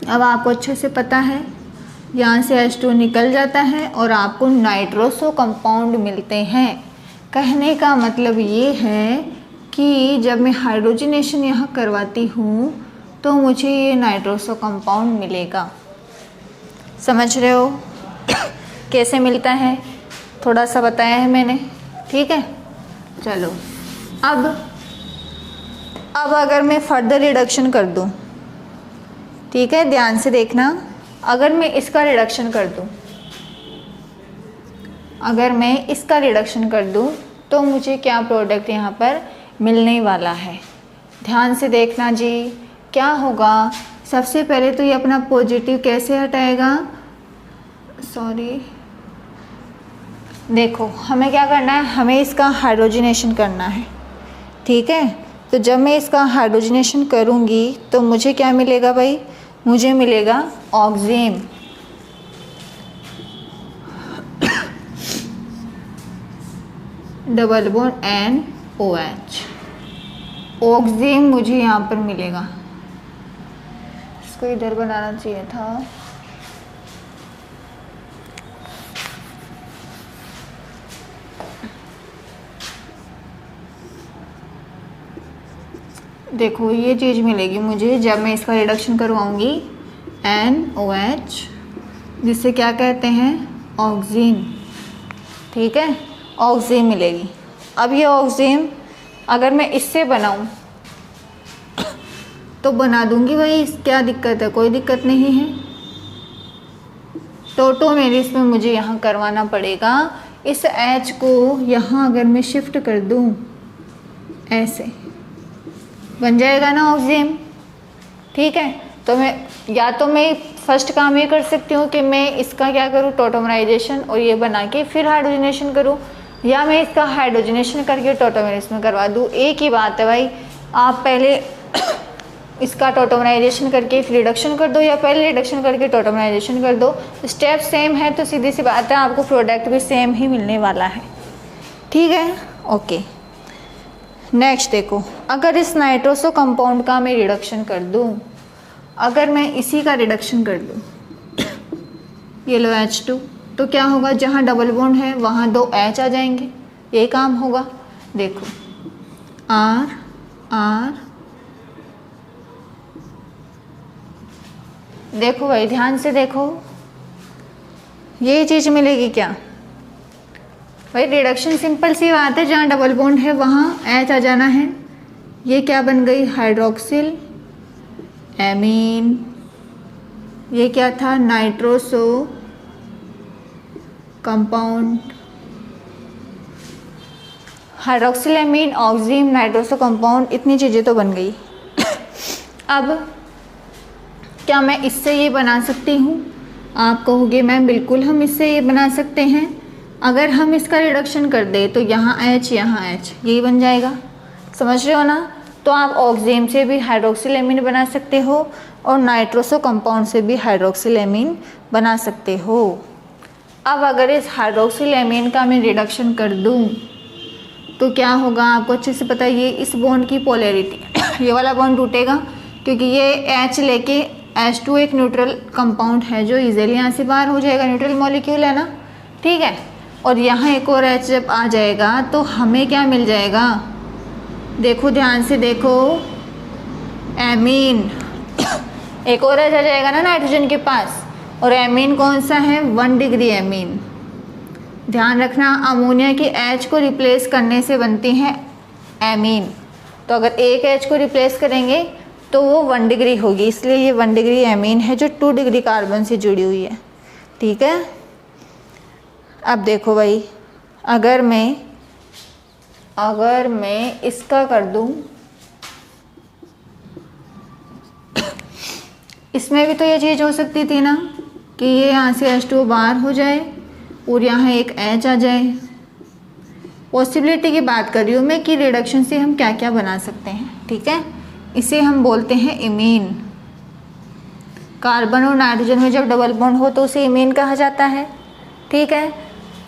अब आपको अच्छे से पता है यहाँ से H2 निकल जाता है और आपको नाइट्रोसो कंपाउंड मिलते हैं। कहने का मतलब ये है कि जब मैं हाइड्रोजनेशन यहाँ करवाती हूँ तो मुझे ये नाइट्रोसो कंपाउंड मिलेगा। समझ रहे हो कैसे मिलता है, थोड़ा सा बताया है मैंने, ठीक है। चलो अब अगर मैं फर्दर रिडक्शन कर दूँ, ठीक है, ध्यान से देखना। अगर मैं इसका रिडक्शन कर दूँ, अगर मैं इसका रिडक्शन कर दूँ तो मुझे क्या प्रोडक्ट यहाँ पर मिलने वाला है, ध्यान से देखना जी। क्या होगा, सबसे पहले तो ये अपना पॉजिटिव कैसे हटाएगा, सॉरी, देखो हमें क्या करना है, हमें इसका हाइड्रोजनेशन करना है, ठीक है। तो जब मैं इसका हाइड्रोजनेशन करूँगी तो मुझे क्या मिलेगा भाई, मुझे मिलेगा ऑक्सीम। डबल बॉन्ड NOH, ऑक्सीम मुझे यहाँ पर मिलेगा। इसको इधर बनाना चाहिए था, देखो ये चीज़ मिलेगी मुझे जब मैं इसका रिडक्शन करवाऊंगी NOH, जिसे क्या कहते हैं, ऑक्सीन, ठीक है, ऑक्सीन मिलेगी। अब ये ऑक्सीन अगर मैं इससे बनाऊं तो बना दूंगी भाई, क्या दिक्कत है, कोई दिक्कत नहीं है। टोटोमेरिस में मुझे यहाँ करवाना पड़ेगा, इस H को यहाँ अगर मैं शिफ्ट कर दूँ ऐसे बन जाएगा ना ऑक्सीम, ठीक है। तो मैं फर्स्ट काम ये कर सकती हूँ कि मैं इसका क्या करूँ, टोटोमराइजेशन और ये बना के फिर हाइड्रोजनेशन करूँ, या मैं इसका हाइड्रोजनेशन करके टोटोमराइजेशन में करवा दूँ। एक ही बात है भाई, आप पहले इसका टोटोमराइजेशन करके फिर रिडक्शन कर दो, या पहले रिडक्शन करके टोटोमराइजेशन कर दो, स्टेप सेम है तो सीधी सी बात है आपको प्रोडक्ट भी सेम ही मिलने वाला है, ठीक है, ओके। नेक्स्ट देखो, अगर इस नाइट्रोसो कंपाउंड का मैं रिडक्शन कर दूं, अगर मैं इसी का रिडक्शन कर दूं ये लो H2, तो क्या होगा, जहाँ डबल बॉन्ड है वहाँ 2 H आ जाएंगे, ये काम होगा। देखो R R, देखो भाई ध्यान से देखो, ये चीज़ मिलेगी क्या भाई, रिडक्शन सिंपल सी बात है, जहाँ डबल बॉन्ड है वहाँ H आ जाना है। ये क्या बन गई, हाइड्रोक्सिल एमीन, ये क्या था, nitroso compound, hydroxyl amine, oxime, nitroso compound, इतनी चीज़ें तो बन गई। अब क्या मैं इससे ये बना सकती हूँ, आप कहोगे मैम बिल्कुल हम इससे ये बना सकते हैं। अगर हम इसका रिडक्शन कर दें तो यहाँ H यहाँ H, यही बन जाएगा, समझ रहे हो ना। तो आप ऑक्सीम से भी हाइड्रोक्सिल एमीन बना सकते हो और नाइट्रोसो कंपाउंड से भी हाइड्रोक्सिल एमीन बना सकते हो। अब अगर इस हाइड्रोक्सिल एमीन का मैं रिडक्शन कर दूँ तो क्या होगा, आपको अच्छे से पता है, ये इस बॉन्ड की पोलैरिटी ये वाला बॉन्ड टूटेगा, क्योंकि ये H लेके H2 एक न्यूट्रल कंपाउंड है जो इजीली यहाँ से बाहर हो जाएगा, न्यूट्रल मॉलिक्यूल है ना, ठीक है। और यहाँ एक और H जब आ जाएगा तो हमें क्या मिल जाएगा, देखो ध्यान से देखो, एमीन एक और H आ जाएगा ना नाइट्रोजन के पास, और एमीन कौन सा है, 1 डिग्री एमीन। ध्यान रखना, अमोनिया की H को रिप्लेस करने से बनती है एमीन, तो अगर एक H को रिप्लेस करेंगे तो वो 1 डिग्री होगी, इसलिए ये 1 डिग्री एमीन है जो 2 डिग्री कार्बन से जुड़ी हुई है, ठीक है। अब देखो भाई, अगर मैं इसका कर दूं, इसमें भी तो ये चीज़ हो सकती थी ना कि ये यहाँ से H2 बाहर हो जाए, और यहाँ एक H आ जाए। पॉसिबिलिटी की बात कर रही हूँ मैं कि रिडक्शन से हम क्या क्या बना सकते हैं, ठीक है। इसे हम बोलते हैं इमीन। कार्बन और नाइट्रोजन में जब डबल बॉन्ड हो तो उसे इमीन कहा जाता है, ठीक है।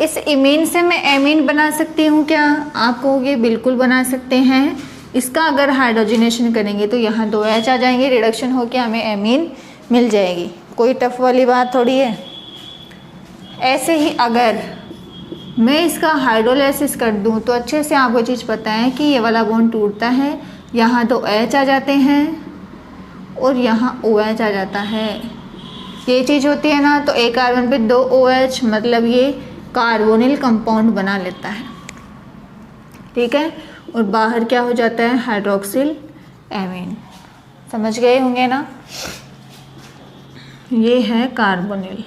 इस इमीन से मैं एमीन बना सकती हूँ क्या? आप कहोगे बिल्कुल बना सकते हैं। इसका अगर हाइड्रोजनेशन करेंगे तो यहाँ 2 H आ जाएंगे, रिडक्शन होकर हमें एमीन मिल जाएगी। कोई टफ वाली बात थोड़ी है। ऐसे ही अगर मैं इसका हाइड्रोलाइसिस कर दूं तो अच्छे से आपको चीज़ पता है कि ये वाला बॉन्ड टूटता है, यहाँ 2 H आ जाते हैं और यहाँ OH आ जाता है। ये चीज़ होती है ना, तो एक कार्बन पे 2 OH, मतलब ये कार्बोनिल कंपाउंड बना लेता है, ठीक है। और बाहर क्या हो जाता है? Hydroxyl amine. समझ गए होंगे ना। ये है कार्बोनिल।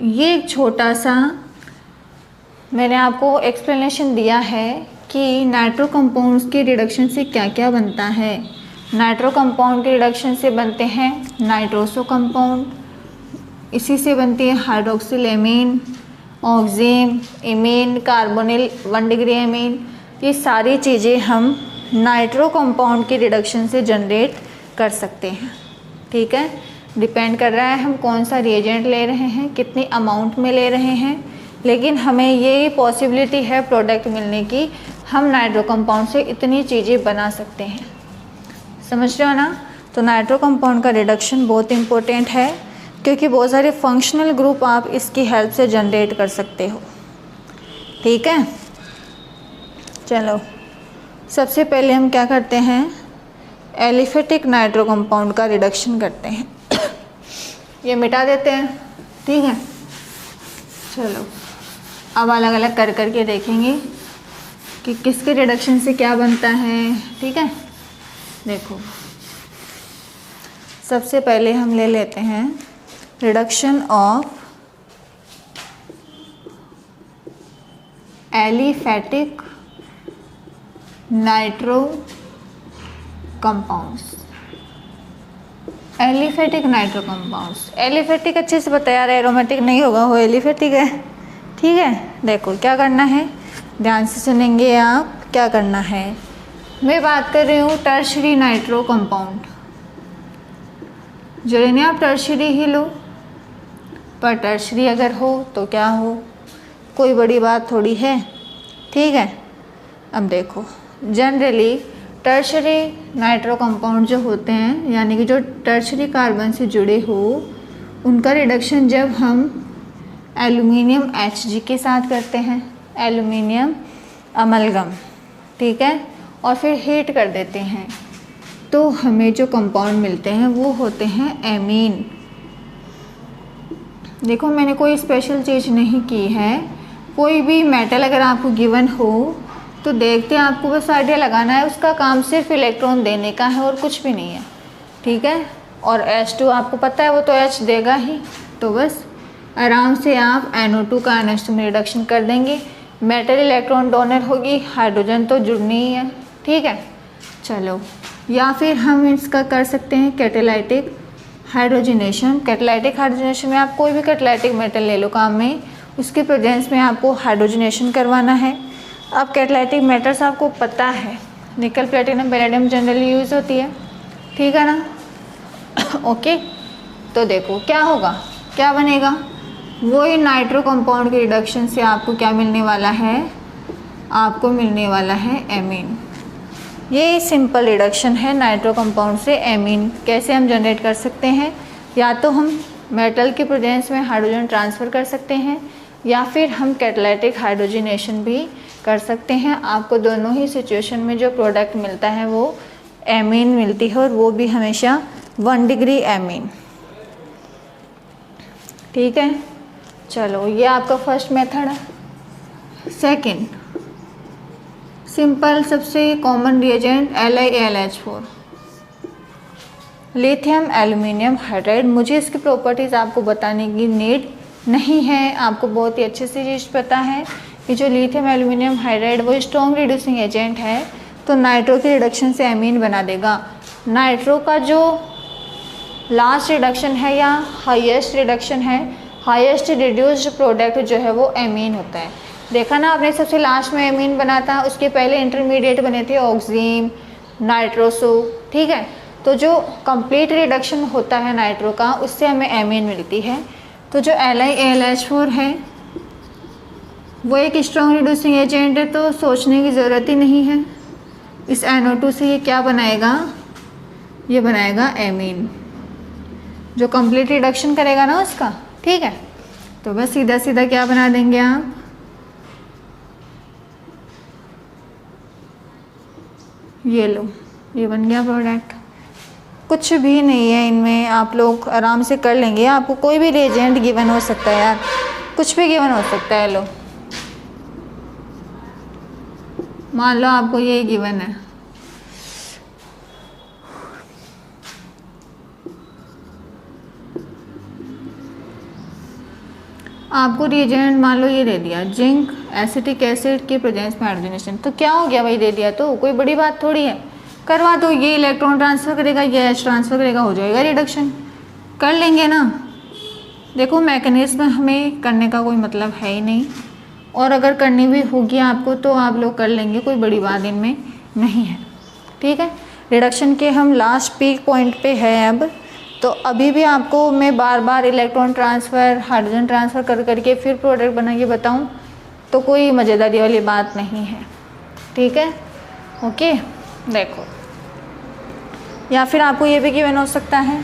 ये एक छोटा सा मैंने आपको एक्सप्लेनेशन दिया है कि नाइट्रो कंपाउंड्स के रिडक्शन से क्या क्या बनता है। नाइट्रो कंपाउंड के रिडक्शन से बनते हैं नाइट्रोसो कंपाउंड, इसी से बनती है hydroxyl amine, oxime, imine, carbonyl 1 degree amine. ये सारी चीज़ें हम नाइट्रो कंपाउंड के रिडक्शन से जनरेट कर सकते हैं, ठीक है। डिपेंड कर रहा है हम कौन सा रिएजेंट ले रहे हैं, कितनी अमाउंट में ले रहे हैं, लेकिन हमें ये पॉसिबिलिटी है प्रोडक्ट मिलने की, हम नाइट्रो कंपाउंड से इतनी चीज़ें बना सकते हैं। समझ रहे हो ना। तो नाइट्रो कंपाउंड का रिडक्शन बहुत इम्पोर्टेंट है, क्योंकि बहुत सारे फंक्शनल ग्रुप आप इसकी हेल्प से जनरेट कर सकते हो, ठीक है। चलो सबसे पहले हम क्या करते हैं, एलिफेटिक नाइट्रो कंपाउंड का रिडक्शन करते हैं। ये मिटा देते हैं, ठीक है। चलो अब अलग अलग कर करके देखेंगे कि किसके रिडक्शन से क्या बनता है, ठीक है। देखो सबसे पहले हम ले लेते हैं reduction of aliphatic nitro compounds. Aliphatic nitro compounds, aliphatic अच्छे से बताया, एरोमेटिक नहीं होगा, वो एलिफेटिक है, ठीक है। देखो क्या करना है, ध्यान से सुनेंगे आप। क्या करना है, मैं बात कर रही हूँ टर्शरी नाइट्रो कंपाउंड। जरूरी नहीं आप टर्शरी ही लो, पर टर्शरी अगर हो तो क्या हो, कोई बड़ी बात थोड़ी है, ठीक है। अब देखो जनरली टर्शरी नाइट्रो कंपाउंड जो होते हैं, यानी कि जो टर्शरी कार्बन से जुड़े हो, उनका रिडक्शन जब हम एल्यूमिनियम Hg के साथ करते हैं, एल्यूमिनियम अमलगम, ठीक है, और फिर हीट कर देते हैं, तो हमें जो कंपाउंड मिलते हैं वो होते हैं एमीन। देखो मैंने कोई स्पेशल चीज़ नहीं की है, कोई भी मेटल अगर आपको गिवन हो तो देखते हैं, आपको बस आइडिया लगाना है, उसका काम सिर्फ इलेक्ट्रॉन देने का है और कुछ भी नहीं है, ठीक है। और H2 आपको पता है वो तो H देगा ही, तो बस आराम से आप NO2 का NH2 में रिडक्शन कर देंगे। मेटल इलेक्ट्रॉन डोनर होगी, हाइड्रोजन तो जुड़नी ही है, ठीक है। चलो या फिर हम इसका कर सकते हैं कैटालाइटिक हाइड्रोजनेशन। कैटालाइटिक हाइड्रोजनेशन में आप कोई भी कैटालाइटिक मेटल ले लो काम में, उसके प्रेजेंस में आपको हाइड्रोजनेशन करवाना है। अब कैटालाइटिक मेटल्स आपको पता है, निकल, प्लेटिनम, पैलेडियम जनरली यूज़ होती है, ठीक है ना। ओके, तो देखो क्या होगा, क्या बनेगा, वही नाइट्रो कंपाउंड के रिडक्शन से आपको क्या मिलने वाला है, आपको मिलने वाला है एमीन। ये सिंपल रिडक्शन है नाइट्रो कंपाउंड से एमीन। कैसे हम जनरेट कर सकते हैं, या तो हम मेटल के प्रेजेंस में हाइड्रोजन ट्रांसफ़र कर सकते हैं, या फिर हम कैटालाइटिक हाइड्रोजनेशन भी कर सकते हैं। आपको दोनों ही सिचुएशन में जो प्रोडक्ट मिलता है वो एमीन मिलती है, और वो भी हमेशा 1 डिग्री एमीन, ठीक है। चलो ये आपका फर्स्ट मेथड है। सेकंड सिंपल सबसे common reagent LiAlH4, lithium aluminium hydride. मुझे इसकी प्रॉपर्टीज़ आपको बताने की नीड नहीं है, आपको बहुत ही अच्छे से चीज़ पता है कि जो लिथियम एल्यूमिनियम हाइड्राइड वो स्ट्रॉन्ग रिड्यूसिंग एजेंट है, तो नाइट्रो के रिडक्शन से एमीन बना देगा। नाइट्रो का जो लास्ट रिडक्शन है या हाईएस्ट रिडक्शन है, हाईएस्ट रिड्यूस्ड प्रोडक्ट जो है वो एमीन होता है। देखा ना आपने, सबसे लास्ट में एमीन बना था, उसके पहले इंटरमीडिएट बने थे ऑक्सीम, नाइट्रोसो, ठीक है। तो जो कंप्लीट रिडक्शन होता है नाइट्रो का, उससे हमें एमीन मिलती है। तो जो LiAlH4 है वो एक स्ट्रॉन्ग रिड्यूसिंग एजेंट है, तो सोचने की ज़रूरत ही नहीं है। इस NO2 से ये क्या बनाएगा, ये बनाएगा एमीन, जो कंप्लीट रिडक्शन करेगा ना उसका, ठीक है। तो बस सीधा सीधा क्या बना देंगे आप, ये लो, ये बन गया प्रोडक्ट। कुछ भी नहीं है इनमें, आप लोग आराम से कर लेंगे। आपको कोई भी रिएजेंट गिवन हो सकता है यार, कुछ भी गिवन हो सकता है। लो मान लो आपको ये गिवन है, आपको रिएजेंट मान लो ये दे दिया, जिंक एसिटिक एसिड के प्रेजेंस में हाइड्रोजनेशन। तो क्या हो गया भाई, दे दिया तो कोई बड़ी बात थोड़ी है, करवा दो। ये इलेक्ट्रॉन ट्रांसफ़र करेगा, ये H ट्रांसफ़र करेगा, हो जाएगा रिडक्शन, कर लेंगे ना। देखो मैकेनिज्म हमें करने का कोई मतलब है ही नहीं, और अगर करनी भी होगी आपको तो आप लोग कर लेंगे, कोई बड़ी बात इनमें नहीं है, ठीक है। रिडक्शन के हम लास्ट पीक पॉइंट पे है अब। तो अभी भी आपको मैं बार बार इलेक्ट्रॉन ट्रांसफ़र, हाइड्रोजन ट्रांसफ़र कर करके फिर प्रोडक्ट बना के बताऊँ तो कोई मज़ेदारी वाली बात नहीं है, ठीक है। ओके, देखो, या फिर आपको ये भी गिवन हो सकता है,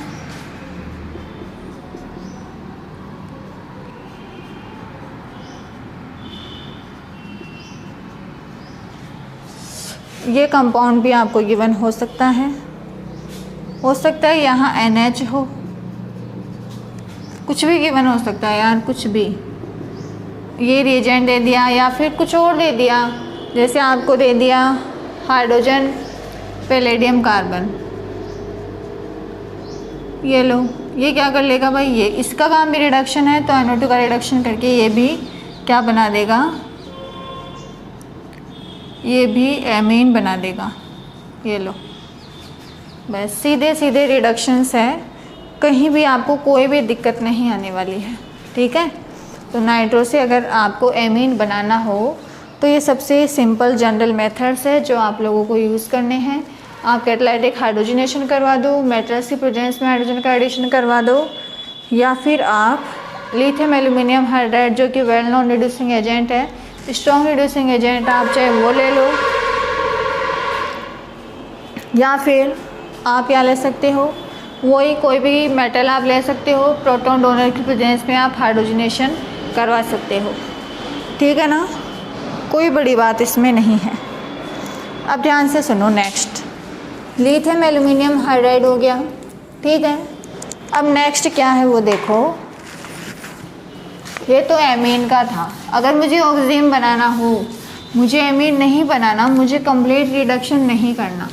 ये कंपाउंड भी आपको गिवन हो सकता है यहाँ NH हो, कुछ भी गिवन हो सकता है यार, कुछ भी। ये रिएजेंट दे दिया या फिर कुछ और दे दिया, जैसे आपको दे दिया हाइड्रोजन पैलेडियम कार्बन, ये लो, ये क्या कर लेगा भाई, ये इसका काम भी रिडक्शन है, तो NO2 का रिडक्शन करके ये भी क्या बना देगा, ये भी एमीन बना देगा। ये लो, बस सीधे सीधे रिडक्शंस है, कहीं भी आपको कोई भी दिक्कत नहीं आने वाली है, ठीक है। तो नाइट्रो से अगर आपको एमीन बनाना हो तो ये सबसे सिंपल जनरल मेथड्स है जो आप लोगों को यूज़ करने हैं। आप कैटालाइटिक हाइड्रोजनेशन करवा दो, मेटल्स की प्रेजेंस में हाइड्रोजन का एडिशन करवा दो, या फिर आप लिथियम एल्यूमिनियम हाइड्राइड जो कि वेल नोन रिड्यूसिंग एजेंट है, स्ट्रॉन्ग रिड्यूसिंग एजेंट, आप चाहे वो ले लो, या फिर आप क्या ले सकते हो, वही कोई भी मेटल आप ले सकते हो, प्रोटॉन डोनर की प्रेजेंस में आप हाइड्रोजनेशन करवा सकते हो, ठीक है ना, कोई बड़ी बात इसमें नहीं है। अब ध्यान से सुनो, नेक्स्ट लिथियम एल्यूमिनियम हाइड्राइड हो गया, ठीक है। अब नेक्स्ट क्या है वो देखो, ये तो एमीन का था। अगर मुझे ऑक्सीजन बनाना हो, मुझे एमीन नहीं बनाना, मुझे कंप्लीट रिडक्शन नहीं करना,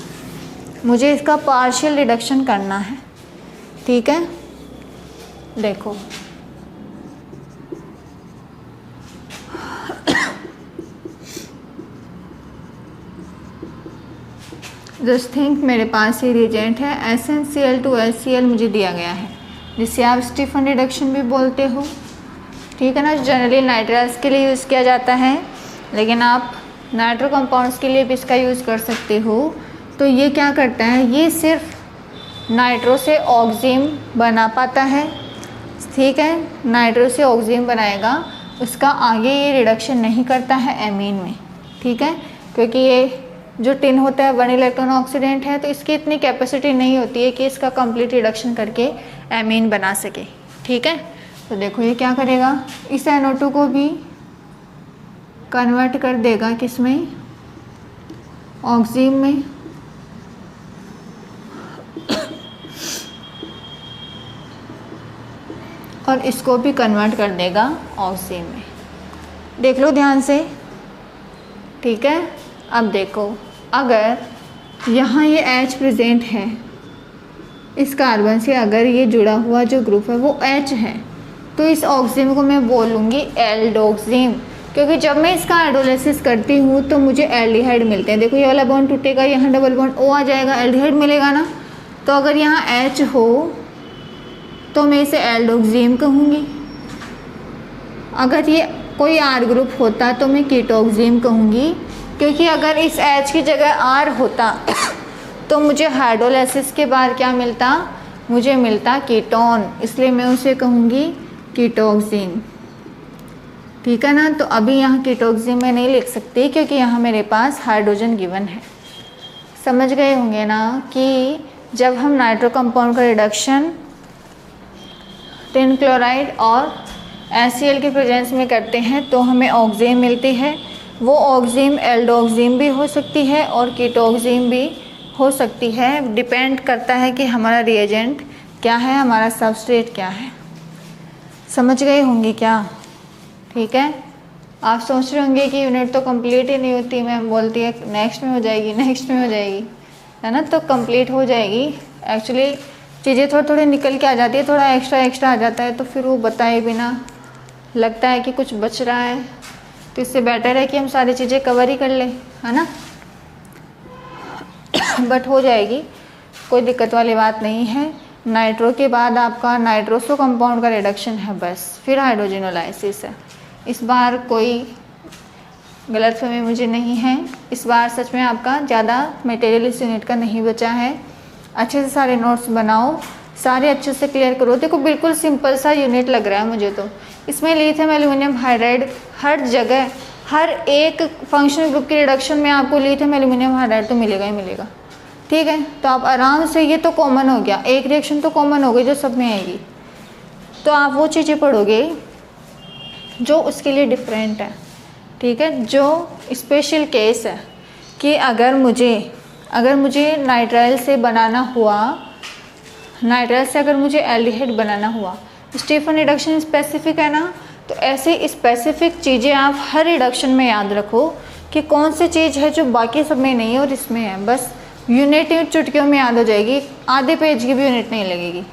मुझे इसका पार्शियल रिडक्शन करना है, ठीक है। देखो जस्ट थिंक, मेरे पास ये रिएजेंट है SnCl2HCl मुझे दिया गया है, जिसे आप स्टीफन रिडक्शन भी बोलते हो, ठीक है ना। जनरली नाइट्रस के लिए यूज़ किया जाता है, लेकिन आप नाइट्रो कंपाउंड्स के लिए भी इसका यूज़ कर सकते हो। तो ये क्या करता है, ये सिर्फ नाइट्रो से ऑक्सीजन बना पाता है, ठीक है। नाइट्रो से ऑक्सीजन बनाएगा, उसका आगे ये रिडक्शन नहीं करता है एमीन में, ठीक है, क्योंकि ये जो टिन होता है 1 इलेक्ट्रॉन ऑक्सीडेंट है, तो इसकी इतनी कैपेसिटी नहीं होती है कि इसका कंप्लीट रिडक्शन करके एमीन बना सके, ठीक है। तो देखो ये क्या करेगा, इस NO2 को भी कन्वर्ट कर देगा किस में, ऑक्सीजन में, और इसको भी कन्वर्ट कर देगा ऑक्सीजन में। देख लो ध्यान से, ठीक है। अब देखो, अगर यहाँ ये H प्रेजेंट है, इस कार्बन से अगर ये जुड़ा हुआ जो ग्रुप है वो H है, तो इस ऑक्सीजन को मैं बोलूँगी एल्डोक्सिन, क्योंकि जब मैं इसका हाइड्रोलाइसिस करती हूँ तो मुझे एल्डिहाइड मिलते हैं। देखो ये वाला बॉन्ड टूटेगा, यहाँ डबल बॉन्ड O आ जाएगा, एल्डिहाइड मिलेगा ना। तो अगर यहाँ H हो तो मैं इसे एल्डोक्सिन कहूँगी, अगर ये कोई R ग्रुप होता तो मैं कीटोक्सिम कहूँगी, क्योंकि अगर इस H की जगह R होता तो मुझे हाइड्रोलाइसिस के बाद क्या मिलता, मुझे मिलता कीटोन, इसलिए मैं उसे कहूँगी कीटोक्सिम। ठीक है ना। तो अभी यहाँ कीटोक्सिम में नहीं लिख सकती क्योंकि यहाँ मेरे पास हाइड्रोजन गिवन है। समझ गए होंगे ना कि जब हम नाइट्रो कंपाउंड का रिडक्शन टिन क्लोराइड और HCl के प्रेजेंस में करते हैं तो हमें ऑक्सिम मिलती है। वो ऑक्सिम एल्डोक्सिम भी हो सकती है और कीटोक्सिम भी हो सकती है, डिपेंड करता है कि हमारा रिएजेंट क्या है, हमारा सबस्ट्रेट क्या है। समझ गए होंगे क्या? ठीक है। आप सोच रहे होंगे कि यूनिट तो कंप्लीट ही नहीं होती, मैम बोलती है नेक्स्ट में हो जाएगी, नेक्स्ट में हो जाएगी, है ना। तो कंप्लीट हो जाएगी। एक्चुअली चीज़ें थोड़ी थोड़ी निकल के आ जाती है, थोड़ा एक्स्ट्रा आ जाता है, तो फिर वो बताए बिना लगता है कि कुछ बच रहा है, तो इससे बेटर है कि हम सारी चीज़ें कवर ही कर लें, है ना। बट हो जाएगी, कोई दिक्कत वाली बात नहीं है। नाइट्रो के बाद आपका नाइट्रोसो कंपाउंड का रिडक्शन है बस, फिर हाइड्रोजिनोलाइसिस है। इस बार कोई गलतफहमी मुझे नहीं है, इस बार सच में आपका ज़्यादा मटेरियल इस यूनिट का नहीं बचा है। अच्छे से सारे नोट्स बनाओ, सारे अच्छे से क्लियर करो। देखो बिल्कुल सिंपल सा यूनिट लग रहा है मुझे तो। इसमें लिथियम एल्यूमिनियम हाइड्राइड हर जगह, हर एक फंक्शनल ग्रुप के रिडक्शन में आपको लिथियम एल्यूमिनियम हाइड्राइड तो मिलेगा ही मिलेगा। ठीक है, तो आप आराम से, ये तो कॉमन हो गया, एक रिएक्शन तो कॉमन हो गई जो सब में आएगी, तो आप वो चीज़ें पढ़ोगे जो उसके लिए डिफरेंट है। ठीक है, जो स्पेशल केस है कि अगर मुझे नाइट्राइल से बनाना हुआ, नाइट्राइल से अगर मुझे एल्डिहाइड बनाना हुआ, स्टीफन रिडक्शन स्पेसिफिक है ना, तो ऐसे स्पेसिफिक चीज़ें आप हर रिडक्शन में याद रखो कि कौन सी चीज़ है जो बाकी सब में नहीं है और इसमें है। बस यूनिट चुटकियों में याद हो जाएगी, आधे पेज की भी यूनिट नहीं लगेगी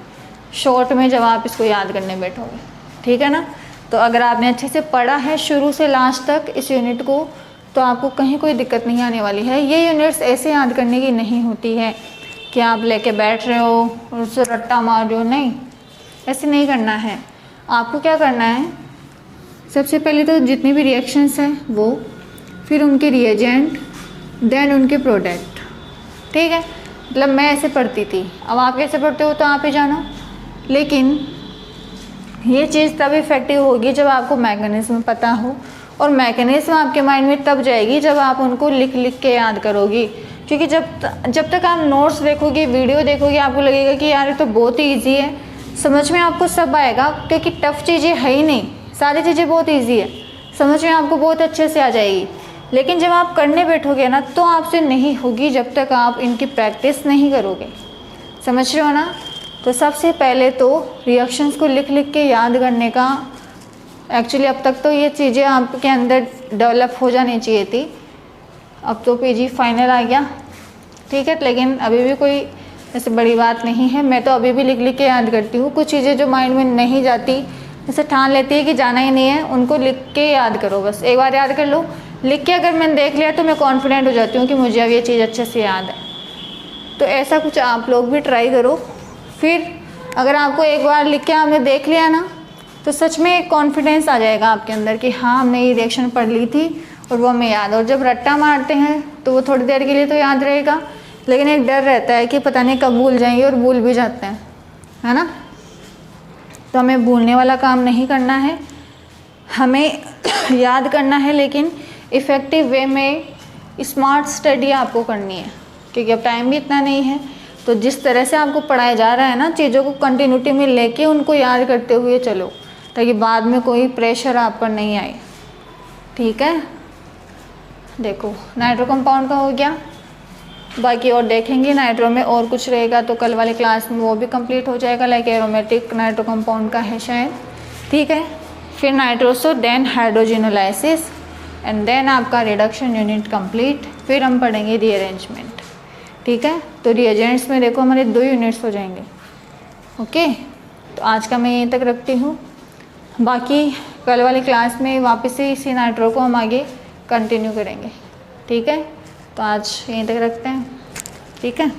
शॉर्ट में जब आप इसको याद करने बैठोगे। ठीक है ना। तो अगर आपने अच्छे से पढ़ा है शुरू से लास्ट तक इस यूनिट को, तो आपको कहीं कोई दिक्कत नहीं आने वाली है। ये यूनिट्स ऐसे याद करने की नहीं होती है कि आप लेके बैठ रहे हो और उससे रट्टा मार रहे हो, नहीं, ऐसे नहीं करना है। आपको क्या करना है, सबसे पहले तो जितनी भी रिएक्शंस हैं वो, फिर उनके रिएजेंट, देन उनके प्रोडक्ट। ठीक है, मतलब मैं ऐसे पढ़ती थी, अब आप कैसे पढ़ते हो तो आप ही जानो। लेकिन ये चीज़ तब इफ़ेक्टिव होगी जब आपको मैकेनिज्म पता हो, और मैकेनिज्म आपके माइंड में तब जाएगी जब आप उनको लिख लिख के याद करोगी। क्योंकि जब तक आप नोट्स देखोगे, वीडियो देखोगे, आपको लगेगा कि यार ये तो बहुत ही ईजी है, समझ में आपको सब आएगा, क्योंकि टफ़ चीज़ें है ही नहीं, सारी चीज़ें बहुत ईजी है, समझ में आपको बहुत अच्छे से आ जाएगी। लेकिन जब आप करने बैठोगे ना तो आपसे नहीं होगी जब तक आप इनकी प्रैक्टिस नहीं करोगे। समझ रहे हो ना। तो सबसे पहले तो रिएक्शंस को लिख लिख के याद करने का, एक्चुअली अब तक तो ये चीज़ें आपके अंदर डेवलप हो जानी चाहिए थी। अब तो PG फाइनल आ गया, ठीक है, लेकिन अभी भी कोई ऐसे बड़ी बात नहीं है। मैं तो अभी भी लिख लिख के याद करती हूँ। कुछ चीज़ें जो माइंड में नहीं जाती, जैसे ठान लेती है कि जाना ही नहीं है, उनको लिख के याद करो। बस एक बार याद कर लो, लिख के अगर मैंने देख लिया तो मैं कॉन्फिडेंट हो जाती हूँ कि मुझे अब ये चीज़ अच्छे से याद है। तो ऐसा कुछ आप लोग भी ट्राई करो। फिर अगर आपको एक बार लिख के आपने देख लिया ना, तो सच में एक कॉन्फिडेंस आ जाएगा आपके अंदर कि हाँ हमने ये रिएक्शन पढ़ ली थी और वो हमें याद। और जब रट्टा मारते हैं तो वो थोड़ी देर के लिए तो याद रहेगा, लेकिन एक डर रहता है कि पता नहीं कब भूल जाएंगे, और भूल भी जाते हैं, है ना। तो हमें भूलने वाला काम नहीं करना है, हमें याद करना है, लेकिन इफ़ेक्टिव वे में स्मार्ट स्टडी आपको करनी है, क्योंकि अब टाइम भी इतना नहीं है। तो जिस तरह से आपको पढ़ाया जा रहा है ना, चीज़ों को कंटिन्यूटी में लेके उनको याद करते हुए चलो, ताकि बाद में कोई प्रेशर आप पर नहीं आए। ठीक है, देखो नाइट्रो कंपाउंड का हो गया, बाकी और देखेंगे। नाइट्रो में और कुछ रहेगा तो कल वाली क्लास में वो भी कंप्लीट हो जाएगा, लाइक एरोमेटिक नाइट्रो कंपाउंड का है शायद। ठीक है, फिर नाइट्रोसो, देन हाइड्रोजिनोलाइसिस, एंड देन आपका रिडक्शन यूनिट कंप्लीट। फिर हम पढ़ेंगे रीअरेंजमेंट। ठीक है, तो रिएजेंट्स में देखो हमारे 2 यूनिट्स हो जाएंगे। ओके, तो आज का मैं यहीं तक रखती हूँ, बाकी कल वाली क्लास में वापस से इसी नाइट्रो को हम आगे कंटिन्यू करेंगे। ठीक है, तो आज यहीं तक रखते हैं। ठीक है।